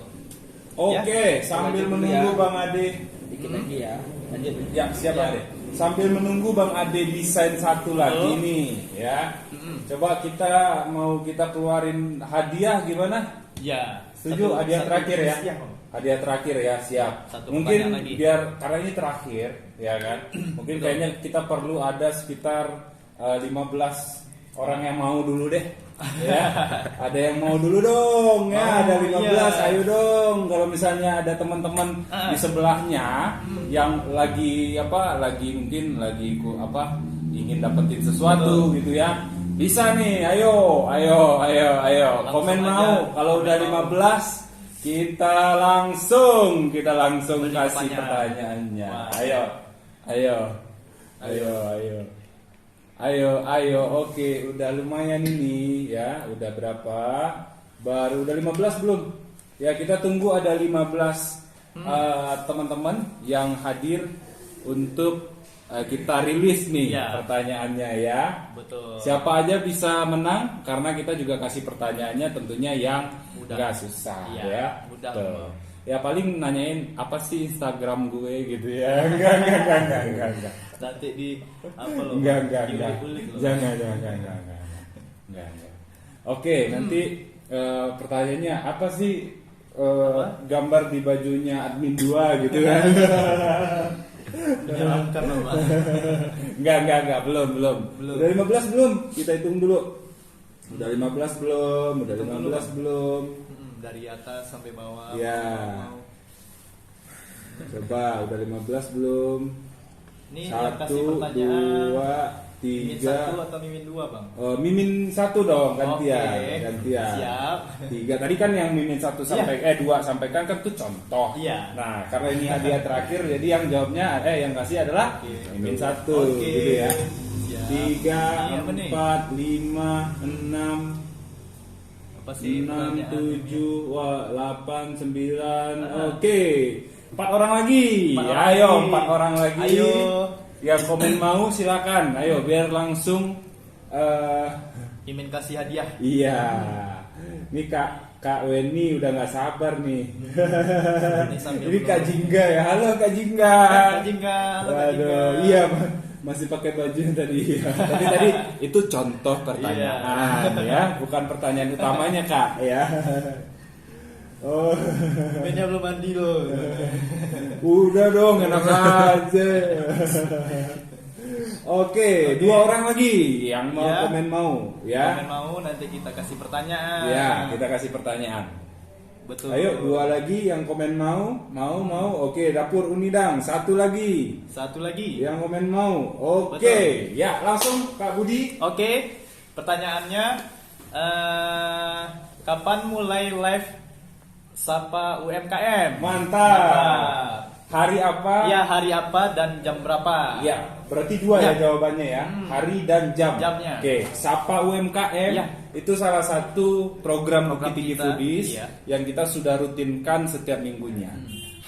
Oke, sambil lanjut dulu menunggu ya. Bang Ade. Dikit lagi ya. Lanjut. Ya, siap Bang Ade. Sambil menunggu Bang Ade desain satu lagi nih, ya. Coba kita keluarin hadiah gimana? Ya. Setuju? Hadiah terakhir ya. Siap, Bang. Hadiah terakhir ya, siap. Satu Mungkin pertanyaan lagi. biar karena ini terakhir, ya kan. Mungkin kayaknya kita perlu ada sekitar 15 orang yang mau dulu deh. Ya, ada yang mau dulu dong ya, ada 15, iya. ayo dong. Kalau misalnya ada teman-teman di sebelahnya yang lagi ingin dapetin sesuatu gitu ya, bisa nih, ayo Langsung komen aja. mau. Kalau udah 15 kita langsung Beri kasih pertanyaan. pertanyaannya. Wah. Ayo, oke, udah lumayan ini ya, udah berapa? Baru udah 15 belum? Ya kita tunggu ada 15 teman-teman yang hadir untuk kita rilis nih Ya. pertanyaannya ya. Betul. Siapa aja bisa menang karena kita juga kasih pertanyaannya tentunya yang Mudah. nggak susah Iya, ya. mudah, Tuh. Bang. Ya paling nanyain apa sih Instagram gue gitu ya. Enggak. Nanti di apa loh? Enggak. Diulik-ulik loh. Jangan. Oke, nanti pertanyaannya apa sih gambar di bajunya admin 2 gitu kan. Menyeramkan loh, Bang. Enggak, belum. Udah 15 belum? Kita hitung dulu. Udah 15 belum? Udah Hitung dulu, 15 belum? Dari atas sampai bawah. Ya. Mau. Coba udah 15 belum? Ini yang kasih 1, pertanyaan. 2, Mimin 1 3. atau Mimin 2, Bang? Mimin 1 dong, gantian. Oke. Gantian. Siap. 3. Tadi kan yang mimin 1 sampai 2 sampaikan kan tuh contoh. Iya. Nah, karena ini hadiah terakhir jadi yang jawabnya yang kasih adalah Oke. mimin 1 Oke. gitu ya. Siap. 3, Ini apa nih? 4, 5, 6, Apa sih 6, pertanyaan 7, 8, 9. Oke. 4 orang lagi. 4 orang Ayo, lagi. 4 orang lagi. Ayo. Yang komen mau silakan. Ayo biar langsung Mimin kasih hadiah. iya. Ini Kak Weni udah nggak sabar nih. Ini sambil Ini Kak menunggu. Jingga ya. Halo Kak Jingga. Kak Jingga, halo Kak Jingga. Waduh, iya masih pakai baju yang tadi. Tapi tadi itu contoh pertanyaan ya, bukan pertanyaan utamanya Kak ya. Oh, Miminnya belum mandi loh. udah dong enak aja. Oke, 2 orang lagi yang mau Ya. komen mau ya. Komen mau nanti kita kasih pertanyaan. Ya, kita kasih pertanyaan. Betul. Ayo 2 lagi yang komen mau. Oke, dapur Unidang 1 lagi. Satu lagi. Yang komen mau. Oke, Betul. ya langsung Kak Budi. Oke, pertanyaannya kapan mulai live Sapa UMKM? Mantap. Hari apa? Ya, hari apa dan jam berapa? Ya, berarti 2 ya Ya. jawabannya ya. Hari dan jam. Jamnya. Oke, Sapa UMKM Ya. itu salah satu program Program Bukit Tinggi kita, Foodies iya. yang kita sudah rutinkan setiap minggunya.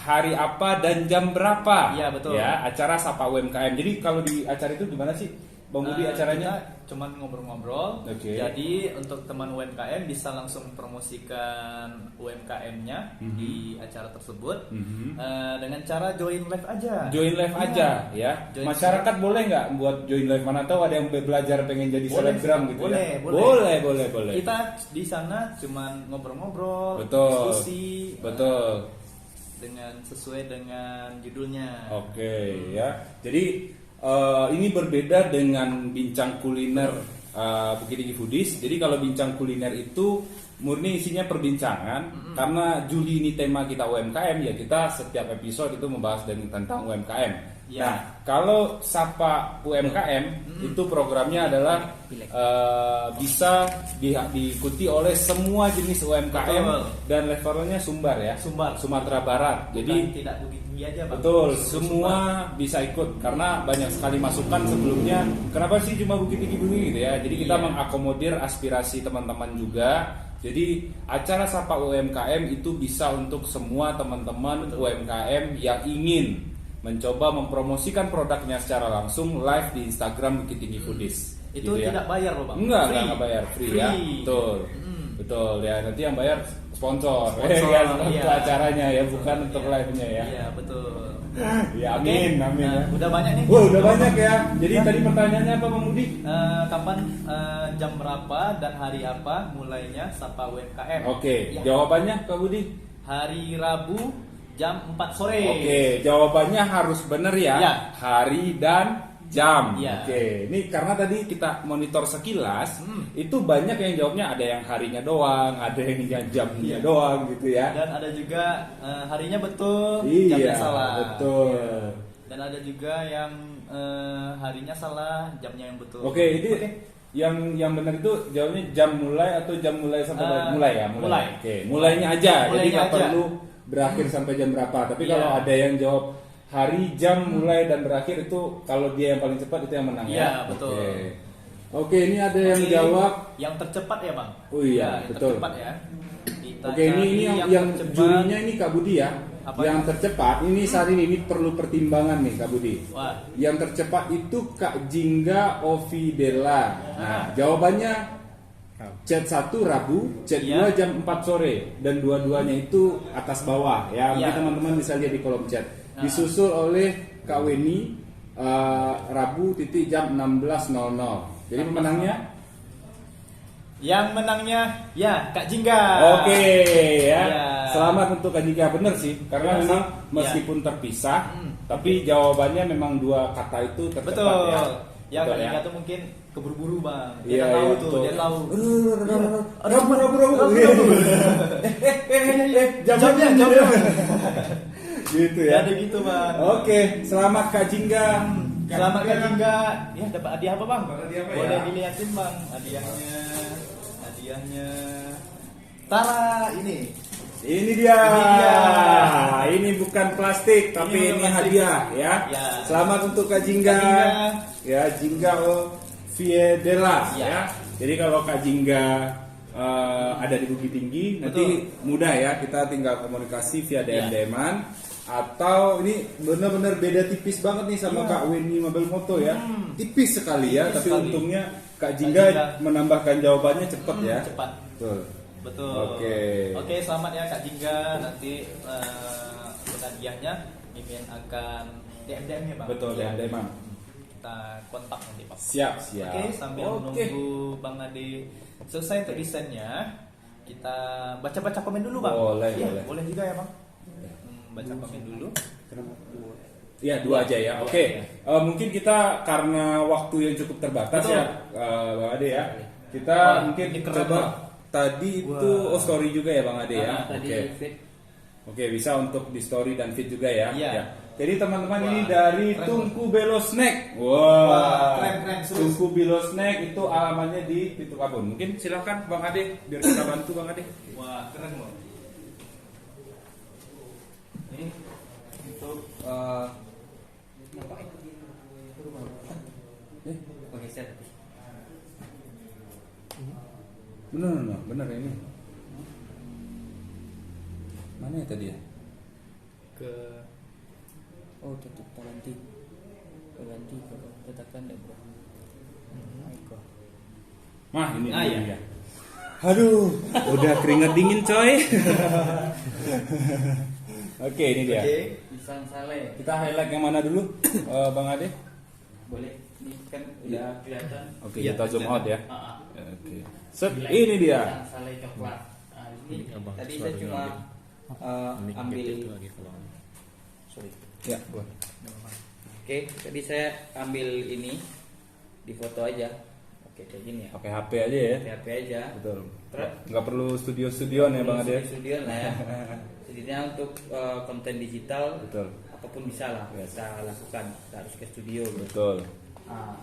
Hari apa dan jam berapa? Iya, betul. Ya, acara Sapa UMKM. Jadi kalau di acara itu gimana sih? Bang Budi acaranya? Kita cuman ngobrol-ngobrol. Oke. Jadi untuk teman UMKM bisa langsung promosikan UMKM-nya di acara tersebut dengan cara join live aja. Join live Iya. aja ya. Join Masyarakat boleh nggak buat join live, mana tahu ada yang belajar pengen jadi Boleh, selebgram gitu boleh, ya. boleh. Boleh. Kita di sana cuman ngobrol-ngobrol, Betul. diskusi, Betul. dengan sesuai dengan judulnya. Oke ya. Jadi ini berbeda dengan bincang kuliner Bukit Tinggi Foodies. Jadi kalau bincang kuliner itu murni isinya perbincangan, karena Juli ini tema kita UMKM ya, kita setiap episode itu membahas tentang UMKM. Ya. Nah, kalau Sapa UMKM itu programnya adalah bisa diikuti oleh semua jenis UMKM. Betul. Dan levelnya sumbar ya. Sumbar. Sumatera Barat. Jadi Bukan tidak Bukit Tinggi aja, Bang. betul, semua bisa ikut karena banyak sekali masukan sebelumnya. Kenapa sih cuma Bukit Tinggi gitu ya? Jadi kita Iya. mengakomodir aspirasi teman-teman juga. Jadi acara Sapa UMKM itu bisa untuk semua teman-teman UMKM yang ingin mencoba mempromosikan produknya secara langsung live di Instagram Bukit Tinggi Foodies. Itu Gitu ya. tidak bayar loh, Bang. Enggak bayar, free ya. Betul. Betul ya, nanti yang bayar sponsor. Ya, untuk iya. acaranya ya, bukan untuk live-nya ya. Iya, betul. Ya, Oke. amin. Nah, udah banyak nih. Wah, udah banyak ya. Jadi tadi pertanyaannya apa, Bang Budi? Kapan jam berapa dan hari apa mulainya Sapa UMKM? Oke, Ya. jawabannya Kak Budi. Hari Rabu jam 4 sore. Oke, jawabannya harus benar ya. Ya. Hari dan jam. Ya. Oke, ini karena tadi kita monitor sekilas, itu banyak yang jawabnya ada yang harinya doang, ada yang jamnya doang gitu ya. Dan ada juga harinya betul, Iya, jamnya salah. betul. Iya. Dan ada juga yang harinya salah, jamnya yang betul. Oke, ini yang benar itu jawabnya jam mulai atau jam mulai sampai mulai ya? mulai. Oke, mulainya aja. Jadi Mulainya nggak aja. perlu berakhir sampai jam berapa. Tapi Iya. kalau ada yang jawab hari, jam, mulai dan berakhir itu kalau dia yang paling cepat itu yang menang Iya, ya. betul. Oke, ini ada yang Oke, jawab. yang tercepat ya, Bang. Oh iya, yang betul. tercepat ya. Kita Oke, ini cari yang tercepat. jurinya ini Kak Budi ya. Apa? Yang tercepat ini saat ini perlu pertimbangan nih Kak Budi. Wah. Yang tercepat itu Kak Jingga Ovidela. Nah, jawabannya chat 1 Rabu, chat Iya. 2 jam 4 sore dan dua-duanya itu atas bawah ya. Mungkin Iya. teman-teman bisa lihat di kolom chat. Nah. Disusul oleh Kak Weni Rabu titik jam 16.00. Jadi pemenangnya Yang menangnya ya Kak Jingga. oke ya. Iya. Selamat untuk Kak Jingga, bener sih. Karena Bener memang sih. meskipun terpisah, tapi jawabannya memang dua kata itu tercepat Betul. ya. Yang Betul Kak ya. Jingga tuh mungkin keburu-buru, Bang. Iya, Dia tahu iya, tuh, betul. dia tahu. Rabu. Jamnya. Gitu ya. Jadi gitu, Bang. Oke, selamat Kak Jingga. Selamat Kak Jingga. Ya, dapat hadiah apa, Bang? Hadiah apa Boleh ya? dilihatin, Bang. Hadiahnya. Tara, ini. Ini dia. Ini dia. Ini bukan plastik, tapi Ini ini, bukan plastik. hadiah ya. Ya. Selamat untuk Kak Jingga. Kak Jingga. Ya, Jingga Fiedela Ya. ya. Jadi kalau Kak Jingga ada di Bukit Tinggi, nanti mudah ya, kita tinggal komunikasi via DM-an atau ini benar-benar beda tipis banget nih sama Kak Weni Mobile Moto ya. Tipis sekali ya, Tipis tapi sekali. untungnya Kak Jingga. Jingga menambahkan jawabannya cepat ya. Cepat. Betul. Betul. Oke. Oke, selamat ya Kak Jingga. Nanti untuk hadiahnya Mimin akan DM ya, Bang. Betul, Ya. DM-an. Kita kontak nanti, Pak. Siap. Oke, sambil menunggu Bang Ade selesai untuk desainnya, kita baca-baca komen dulu, Bang. Boleh, Iya, boleh. boleh juga ya, Bang. Baca komen dulu. Ya, dua aja ya. Oke. Mungkin kita karena waktu yang cukup terbatas Betul. ya, Bang Ade ya. Kita Wah, mungkin ini keren, coba Bang. tadi itu story juga ya Bang Ade ya. Tadi Oke. fit. Oke, bisa untuk di story dan feed juga ya. Iya. Ya. Jadi teman-teman Wah, ini dari keren, Tungku Belo Snack. Wah, keren, serius. Tungku Belo Snack itu alamannya di Pitu Kabun. Mungkin silakan Bang Ade biar kita bantu Bang Ade. Wah, keren, Bang. Ini untuk oke, saya tapi. Bener ini. Mana ya tadi ya? Ke Oh, tutup terganti. Terganti kalau letakkan deh, Bro. Mah ini Ah, dia. iya. Aduh, udah keringat dingin coy. Oke, ini dia. Pisang sale. Kita highlight yang mana dulu, Bang Ade? Boleh. Ini kan udah kelihatan. Oke, Iya, kita zoom out ya. Ah, Oke. Set, ini dia. Pisang sale coklat. Nah, ini tadi saya cuma ambil. Sorry. Ya, boleh. Oke, tadi saya ambil ini di foto aja. Oke, kayak gini ya. Pakai HP aja ya. HP aja. Betul. Terus Nggak perlu studio-studioan ya, Bang Ade. Studio lah ya. Jadinya untuk konten digital Betul. apapun bisa lah kita lakukan. Nggak harus ke studio gitu. Betul. Nah,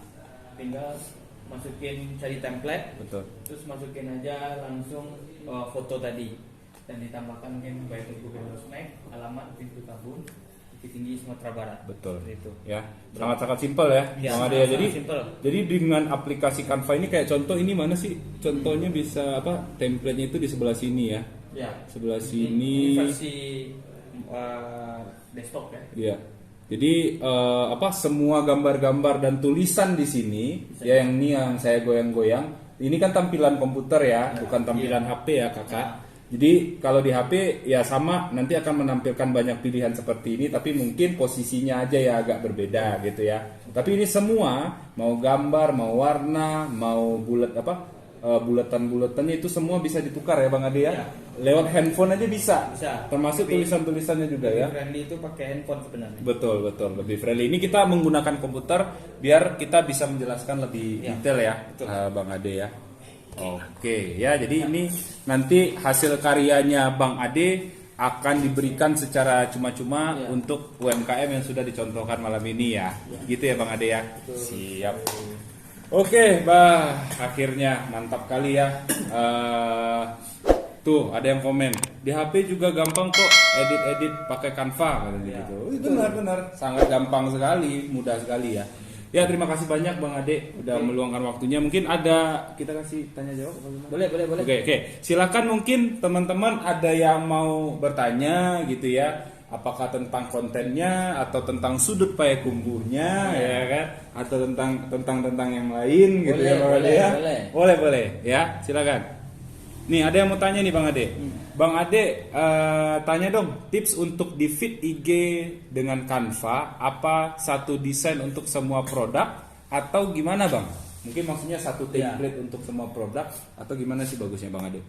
tinggal masukin cari template, Betul. terus masukin aja langsung foto tadi dan ditambahkan mungkin baik untuk Google Snack, alamat pintu Kabun, Bukit Tinggi Sumatera Barat. Betul. Seperti itu. Ya, sangat-sangat simpel ya, Ya, Bang Ade ya. Jadi, sangat simpel. jadi dengan aplikasi Canva ini kayak contoh ini mana sih? Contohnya bisa apa? Template-nya itu di sebelah sini ya. Ya. Sebelah Ini sini. versi desktop ya. Iya. Jadi apa semua gambar-gambar dan tulisan di sini ya yang ini yang saya goyang-goyang. Ini kan tampilan komputer ya, bukan tampilan HP ya, Kakak. Jadi kalau di HP ya sama nanti akan menampilkan banyak pilihan seperti ini tapi mungkin posisinya aja ya agak berbeda gitu ya. Tapi ini semua mau gambar, mau warna, mau bulat apa buletan-buletannya itu semua bisa ditukar ya Bang Ade ya. Ya. Lewat handphone aja bisa. Bisa. Termasuk Lebih- tulisan-tulisannya juga ya. Friendly itu pakai handphone sebenarnya. Betul, lebih friendly. Ini kita menggunakan komputer biar kita bisa menjelaskan lebih Ya, detail ya, Bang Ade ya. Oke, ya jadi ini nanti hasil karyanya Bang Ade akan diberikan secara cuma-cuma Ya. untuk UMKM yang sudah dicontohkan malam ini ya. Gitu ya Bang Ade ya. Siap. Oke, bah, akhirnya mantap kali ya. Tuh ada yang komen di HP juga gampang kok edit pakai Canva katanya gitu. Itu benar-benar sangat gampang sekali, mudah sekali ya. Ya terima kasih banyak Bang Ade udah meluangkan waktunya. Mungkin ada kita kasih tanya jawab apa gimana? Boleh. Oke. Silakan mungkin teman-teman ada yang mau bertanya gitu ya. Apakah tentang kontennya atau tentang sudut payakumbuhnya ya kan atau tentang yang lain gitu Boleh, ya Bang Ade ya. Boleh ya, silakan. Nih ada yang mau tanya nih Bang Ade. Bang Ade tanya dong tips untuk di feed IG dengan Canva apa satu desain untuk semua produk atau gimana Bang? Mungkin maksudnya satu template untuk semua produk atau gimana sih bagusnya Bang Ade?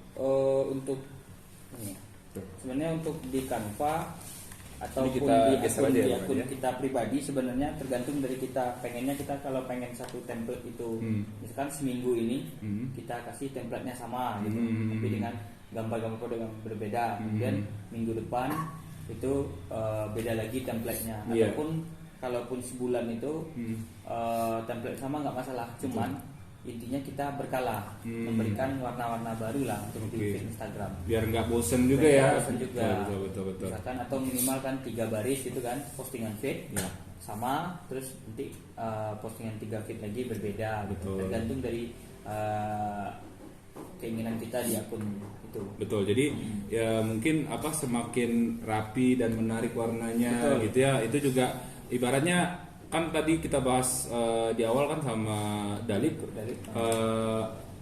Untuk ini. Sebenarnya untuk di Canva Ini ataupun kita di geser akun, aja ya, di Bang, akun ya. kita pribadi sebenarnya tergantung dari kita pengennya kita kalau pengen satu template itu misalkan seminggu ini kita kasih templatenya sama gitu tapi dengan gambar-gambar produk yang berbeda kemudian minggu depan itu beda lagi templatenya Iya. ataupun kalaupun sebulan itu template sama nggak masalah cuman intinya kita berkala memberikan warna-warna baru lah untuk di Oke. feed Instagram Biar nggak bosen juga Biar ya. nggak bosen juga. Betul. Misalkan atau minimal kan 3 baris gitu kan postingan feed Ya. sama terus nanti postingan 3 feed lagi berbeda gitu. Betul. Tergantung dari keinginan kita di akun itu. Betul. Jadi ya mungkin apa semakin rapi dan menarik warnanya Betul. gitu ya. Itu juga ibaratnya kan tadi kita bahas di awal kan sama Dalip.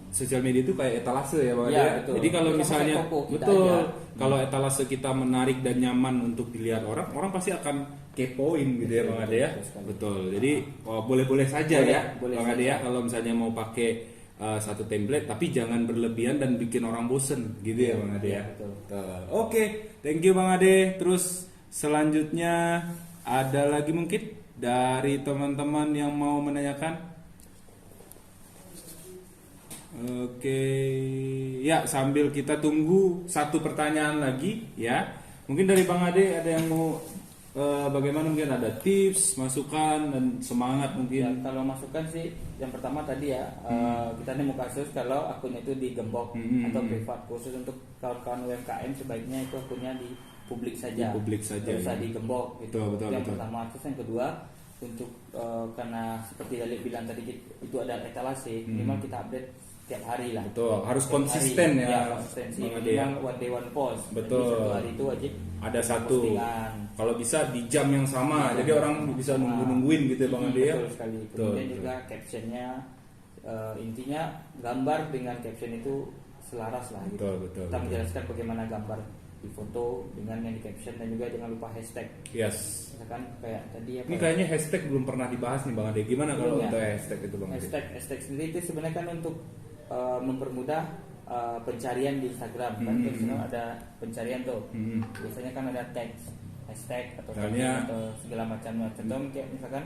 Sosial media itu kayak etalase ya Bang Ade Ya, ya. betul. Jadi kalau Kita misalnya pakai toko kita betul aja. kalau etalase kita menarik dan nyaman untuk dilihat orang, orang pasti akan kepoin gitu ya Bang Ade ya. Betul. Jadi boleh-boleh saja Boleh, ya boleh Bang Ade saja. ya kalau misalnya mau pakai satu template tapi jangan berlebihan dan bikin orang bosen gitu ya Bang Ade ya. betul. Oke, thank you Bang Ade. Terus selanjutnya ada lagi mungkin dari teman-teman yang mau menanyakan? Oke, ya sambil kita tunggu satu pertanyaan lagi ya. Mungkin dari Bang Ade ada yang mau bagaimana mungkin ada tips, masukan dan semangat Ya, mungkin. kalau masukan sih yang pertama tadi ya kita nemu kasus kalau akunnya itu digembok atau privat khusus untuk kawan-kawan UMKM sebaiknya itu akunnya di publik saja. Di publik saja, Tidak usah ya. digembok gitu. Betul, Itu yang betul. pertama. Terus yang kedua untuk karena seperti Dalip bilang tadi itu ada etalase minimal kita update tiap hari lah. Betul, harus Tiap konsisten hari. ya, Konsistensi Bang Ade ya. minimal one day one post. Betul. Jadi satu hari itu wajib Ada satu. postingan. Kalau bisa di jam yang sama, jadi orang bisa nungguin gitu ya Bang Ade ya. Betul sekali. Betul, Kemudian betul. juga captionnya Intinya gambar dengan caption itu selaras lah gitu. Betul. Kita menjelaskan bagaimana gambar di foto dengan yang di caption, dan juga jangan lupa hashtag. Yes. Misalkan kayak tadi apa? Ini kayaknya hashtag belum pernah dibahas nih Bang Ade. Gimana kalau Belum ya? untuk hashtag itu Bang Ade? Hashtag sendiri itu sebenarnya kan untuk mempermudah pencarian di Instagram. Kan terus ada pencarian tuh. Biasanya kan ada teks, hashtag atau Misalnya- atau segala macamnya. Contoh kayak misalkan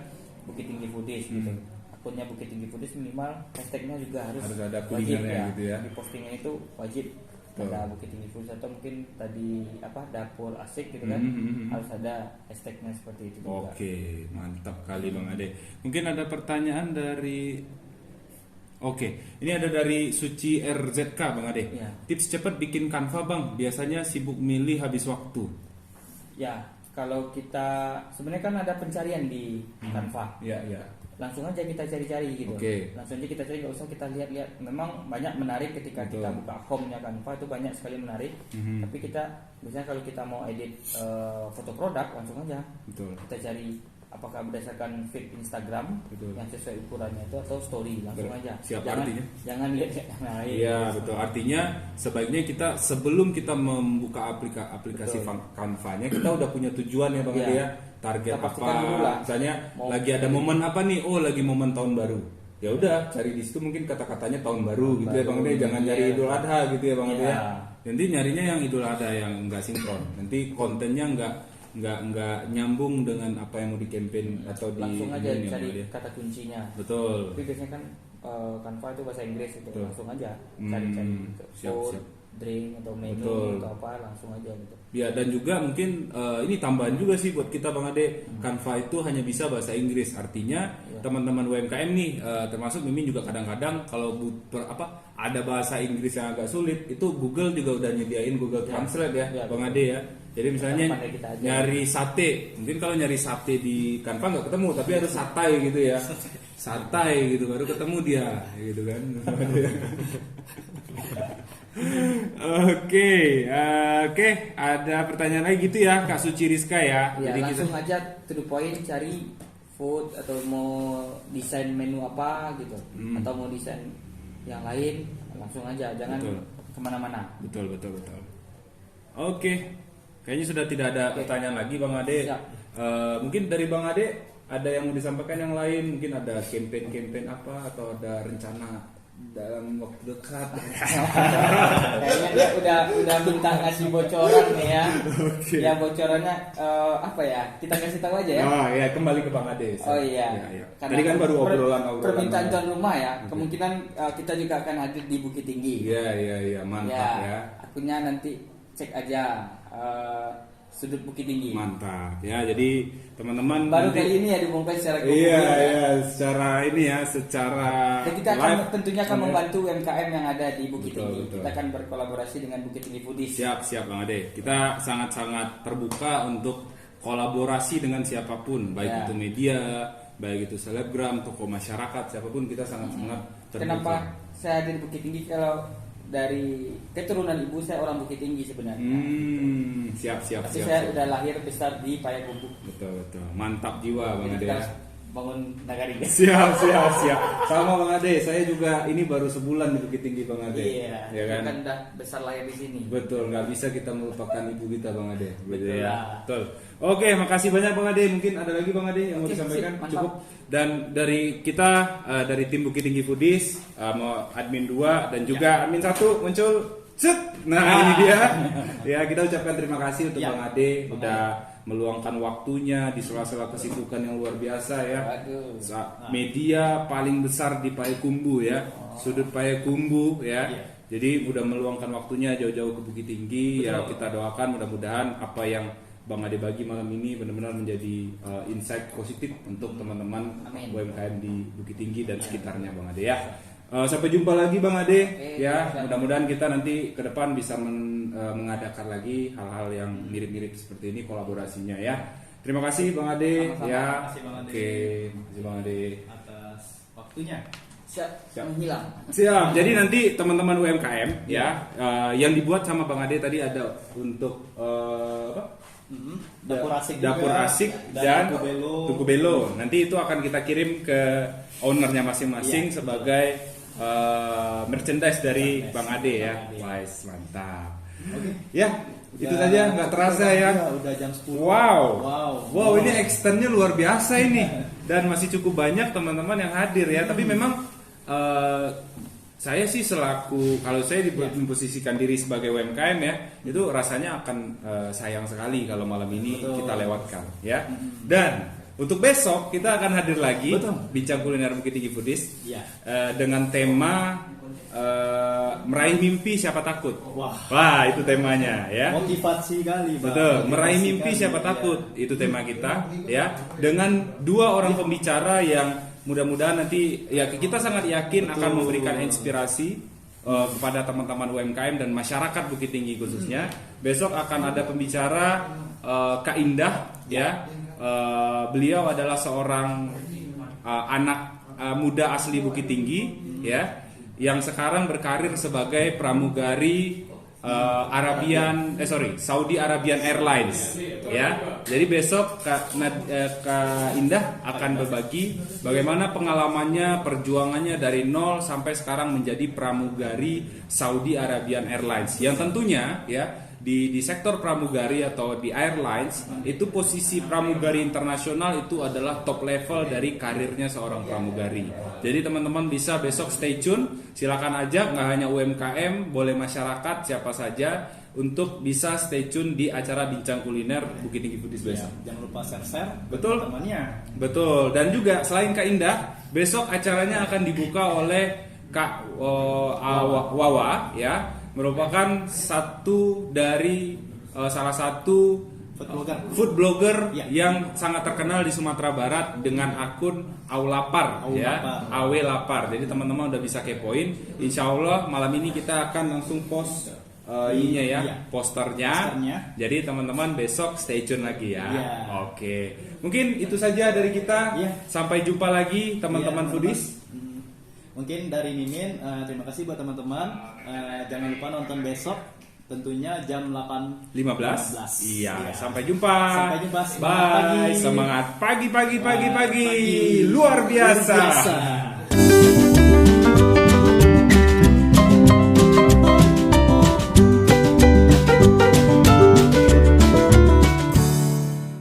Bukit Tinggi Foodies gitu. Akunnya Bukit Tinggi Foodies minimal hashtagnya juga harus ada wajib kulinernya gitu ya. Di postingnya itu wajib Betul. ada Bukit Tinggi Foodies, atau mungkin tadi apa dapur asik gitu kan, harus ada hashtagnya seperti itu juga. Oke, mantap kali Bang Ade. Mungkin ada pertanyaan dari Oke, ini ada dari Suci RZK Bang Ade. Ya. Tips cepat bikin Canva Bang, biasanya sibuk milih habis waktu. Ya, kalau kita sebenarnya kan ada pencarian di Canva. Iya. Langsung aja kita cari-cari gitu. Oke. Langsung aja kita cari, nggak usah kita lihat-lihat. Memang banyak menarik ketika Betul. kita buka home-nya Canva, itu banyak sekali menarik. Tapi kita biasanya kalau kita mau edit foto produk, langsung aja Betul. kita cari apakah berdasarkan feed Instagram Betul. yang sesuai ukurannya itu, atau story, langsung Betul. aja. Siap, jangan, artinya? jangan lihat yang lain. Iya betul. Artinya sebaiknya kita sebelum kita membuka aplikasi Betul. Canva-nya, kita udah punya tujuan ya Bang Iya. Ade ya. Target Kita pastikan dulu apa? lah. Misalnya Mau lagi ada momen apa nih? Oh lagi momen tahun baru. Ya udah cari di situ mungkin kata-katanya tahun baru gitu ya Bang Ade. Jangan Iya. nyari Idul Adha gitu ya Bang Ade ya. Iya. Nanti nyarinya yang Idul Adha yang enggak sinkron. Nanti kontennya enggak nyambung dengan apa yang mau di campaign atau di Langsung aja ini ya, cari Bang Ade. kata kuncinya. Betul. Tapi biasanya kan Canva itu bahasa Inggris itu, Betul. langsung aja cari-cari gitu. Siap, Food, siap. drink atau menu Betul. atau apa, langsung aja gitu. Ya dan juga mungkin ini tambahan juga sih buat kita Bang Ade. Canva itu hanya bisa bahasa Inggris. Artinya teman-teman UMKM nih termasuk Mimin juga kadang-kadang kalau ada bahasa Inggris yang agak sulit, itu Google juga udah nyediain Google Translate ya, Ya, Bang betul. Ade ya. Jadi misalnya Pandai kita aja. nyari sate, mungkin kalau nyari sate di Canva nggak ketemu, tapi harus satai gitu ya. Satai gitu baru ketemu dia gitu kan. Oke, ada pertanyaan lagi gitu ya Kak Suci Rizka ya. Ya, Jadi langsung aja to the point, cari food atau mau desain menu apa gitu, atau mau desain yang lain, langsung aja, jangan Betul. kemana-mana. Betul. Oke, kayaknya sudah tidak ada pertanyaan lagi Bang Ade. Siap. Mungkin dari Bang Ade ada yang mau disampaikan yang lain, mungkin ada campaign apa atau ada rencana dalam waktu dekat. Kayaknya dia udah minta ngasih bocoran nih ya. Oke. Ya bocorannya apa ya? Kita kasih tahu aja ya. Oh ya, kembali ke Bang Ade. Oh iya. Ya. Karena Tadi kan baru obrolan. permintaan tuan rumah ya. Kemungkinan kita juga akan hadir di Bukit Tinggi. Iya, mantap ya. Akunnya nanti cek aja sudut Bukit Tinggi. Mantap ya. Jadi teman-teman Baru nanti- kali ini ya diumumkan secara global. Iya, secara ini ya, secara Dan kita akan live. tentunya akan Iya. membantu UMKM yang ada di Bukit Betul, Tinggi. betul. Kita akan berkolaborasi dengan Bukit Tinggi Foodies. Siap Bang Ade. Kita sangat-sangat terbuka untuk kolaborasi dengan siapapun, baik Ya. itu media, baik itu selebgram, tokoh masyarakat, siapapun kita sangat-sangat terbuka. Kenapa saya hadir di Bukit Tinggi? Kalau dari keturunan ibu saya orang Bukit Tinggi sebenarnya. Siap. Tapi saya udah lahir besar di Payakumbuh. Betul. Mantap jiwa Bang Jadi Ade. kita Ya. harus bangun nagari. Siap. Sama Bang Ade, saya juga ini baru sebulan di Bukit Tinggi Bang Ade. Iya, Ya kan? kan udah besar lahir di sini. Betul, nggak bisa kita melupakan ibu kita Bang Ade. Betul ya. lah. Betul. Oke, makasih banyak Bang Ade. Mungkin ada lagi Bang Ade yang mau Oke, disampaikan? sip, mantap. Cukup. Dan dari kita dari tim Bukit Tinggi Foodies, mau admin 2 dan juga admin 1 muncul. Set. Nah, ini dia. Ya, kita ucapkan terima kasih untuk Ya. Bang Ade udah meluangkan waktunya di sela-sela kesibukan yang luar biasa ya. Waduh. Media paling besar di Payakumbuh ya. Sudut Payakumbuh ya. Iya. Jadi udah meluangkan waktunya jauh-jauh ke Bukit Tinggi. Ya kita doakan mudah-mudahan apa yang Bang Ade bagi malam ini benar-benar menjadi insight positif untuk teman-teman Amin. UMKM di Bukit Tinggi dan sekitarnya Bang Ade ya. Sampai jumpa lagi Bang Ade ya. siap. Mudah-mudahan kita nanti ke depan bisa mengadakan lagi hal-hal yang mirip-mirip seperti ini kolaborasinya ya. Terima kasih Bang Ade Sama-sama. ya. Terima kasih, Bang Ade. Oke, terima kasih Bang Ade. atas waktunya. Siap. Siap. Menghilang. Siap. Jadi nanti teman-teman UMKM ya, yang dibuat sama Bang Ade tadi ada untuk apa? Dapur Asik Dapur juga, Asik dan Tuku Belo. Tuku Belo. Nanti itu akan kita kirim ke ownernya masing-masing sebagai merchandise dari Bang Ade ya. Wise, mantap. Ya, itu saja, nggak terasa ya. Udah jam 10. Wow, ini extendnya luar biasa ini. Dan masih cukup banyak teman-teman yang hadir ya. Tapi memang saya sih selaku, kalau saya memposisikan diri sebagai UMKM ya, itu rasanya akan sayang sekali kalau malam ini kita lewatkan ya. Dan untuk besok kita akan hadir lagi Bincang Kuliner Bukit Tinggi Foodies dengan tema meraih mimpi siapa takut. Wah, itu temanya ya. Motivasi kali, Bang. Betul, Motivasi meraih mimpi kali, siapa takut. Itu tema kita ya. Dengan 2 orang pembicara yang mudah-mudahan nanti ya kita sangat yakin akan memberikan inspirasi kepada teman-teman UMKM dan masyarakat Bukit Tinggi khususnya. Besok akan ada pembicara Kak Indah ya. Beliau adalah seorang anak muda asli Bukit Tinggi ya, yang sekarang berkarir sebagai pramugari Saudi Arabian Airlines ya. Jadi besok Kak Indah akan berbagi bagaimana pengalamannya, perjuangannya dari nol sampai sekarang menjadi pramugari Saudi Arabian Airlines, yang tentunya ya di sektor pramugari atau di airlines itu posisi pramugari internasional itu adalah top level dari karirnya seorang pramugari. Jadi teman-teman bisa besok stay tune, silakan aja, nggak hanya UMKM, boleh masyarakat siapa saja untuk bisa stay tune di acara Bincang Kuliner Bukit Tinggi Foodies besok. Jangan lupa share Betul. temannya. Betul. Dan juga selain Kak Indah, besok acaranya akan dibuka oleh Kak Wawa ya, merupakan salah satu food blogger yang sangat terkenal di Sumatera Barat dengan akun Aulapar ya, Awe Lapar. Jadi teman-teman udah bisa kepoin. Insya Allah malam ini kita akan langsung post posternya. Jadi teman-teman besok stay tune lagi ya. Oke. Mungkin itu saja dari kita. Sampai jumpa lagi teman-teman foodies. Mungkin dari Mimin, terima kasih buat teman-teman. Jangan lupa nonton besok, tentunya jam 8.15. Iya, sampai jumpa. Semangat Bye. pagi. Semangat pagi. Luar biasa.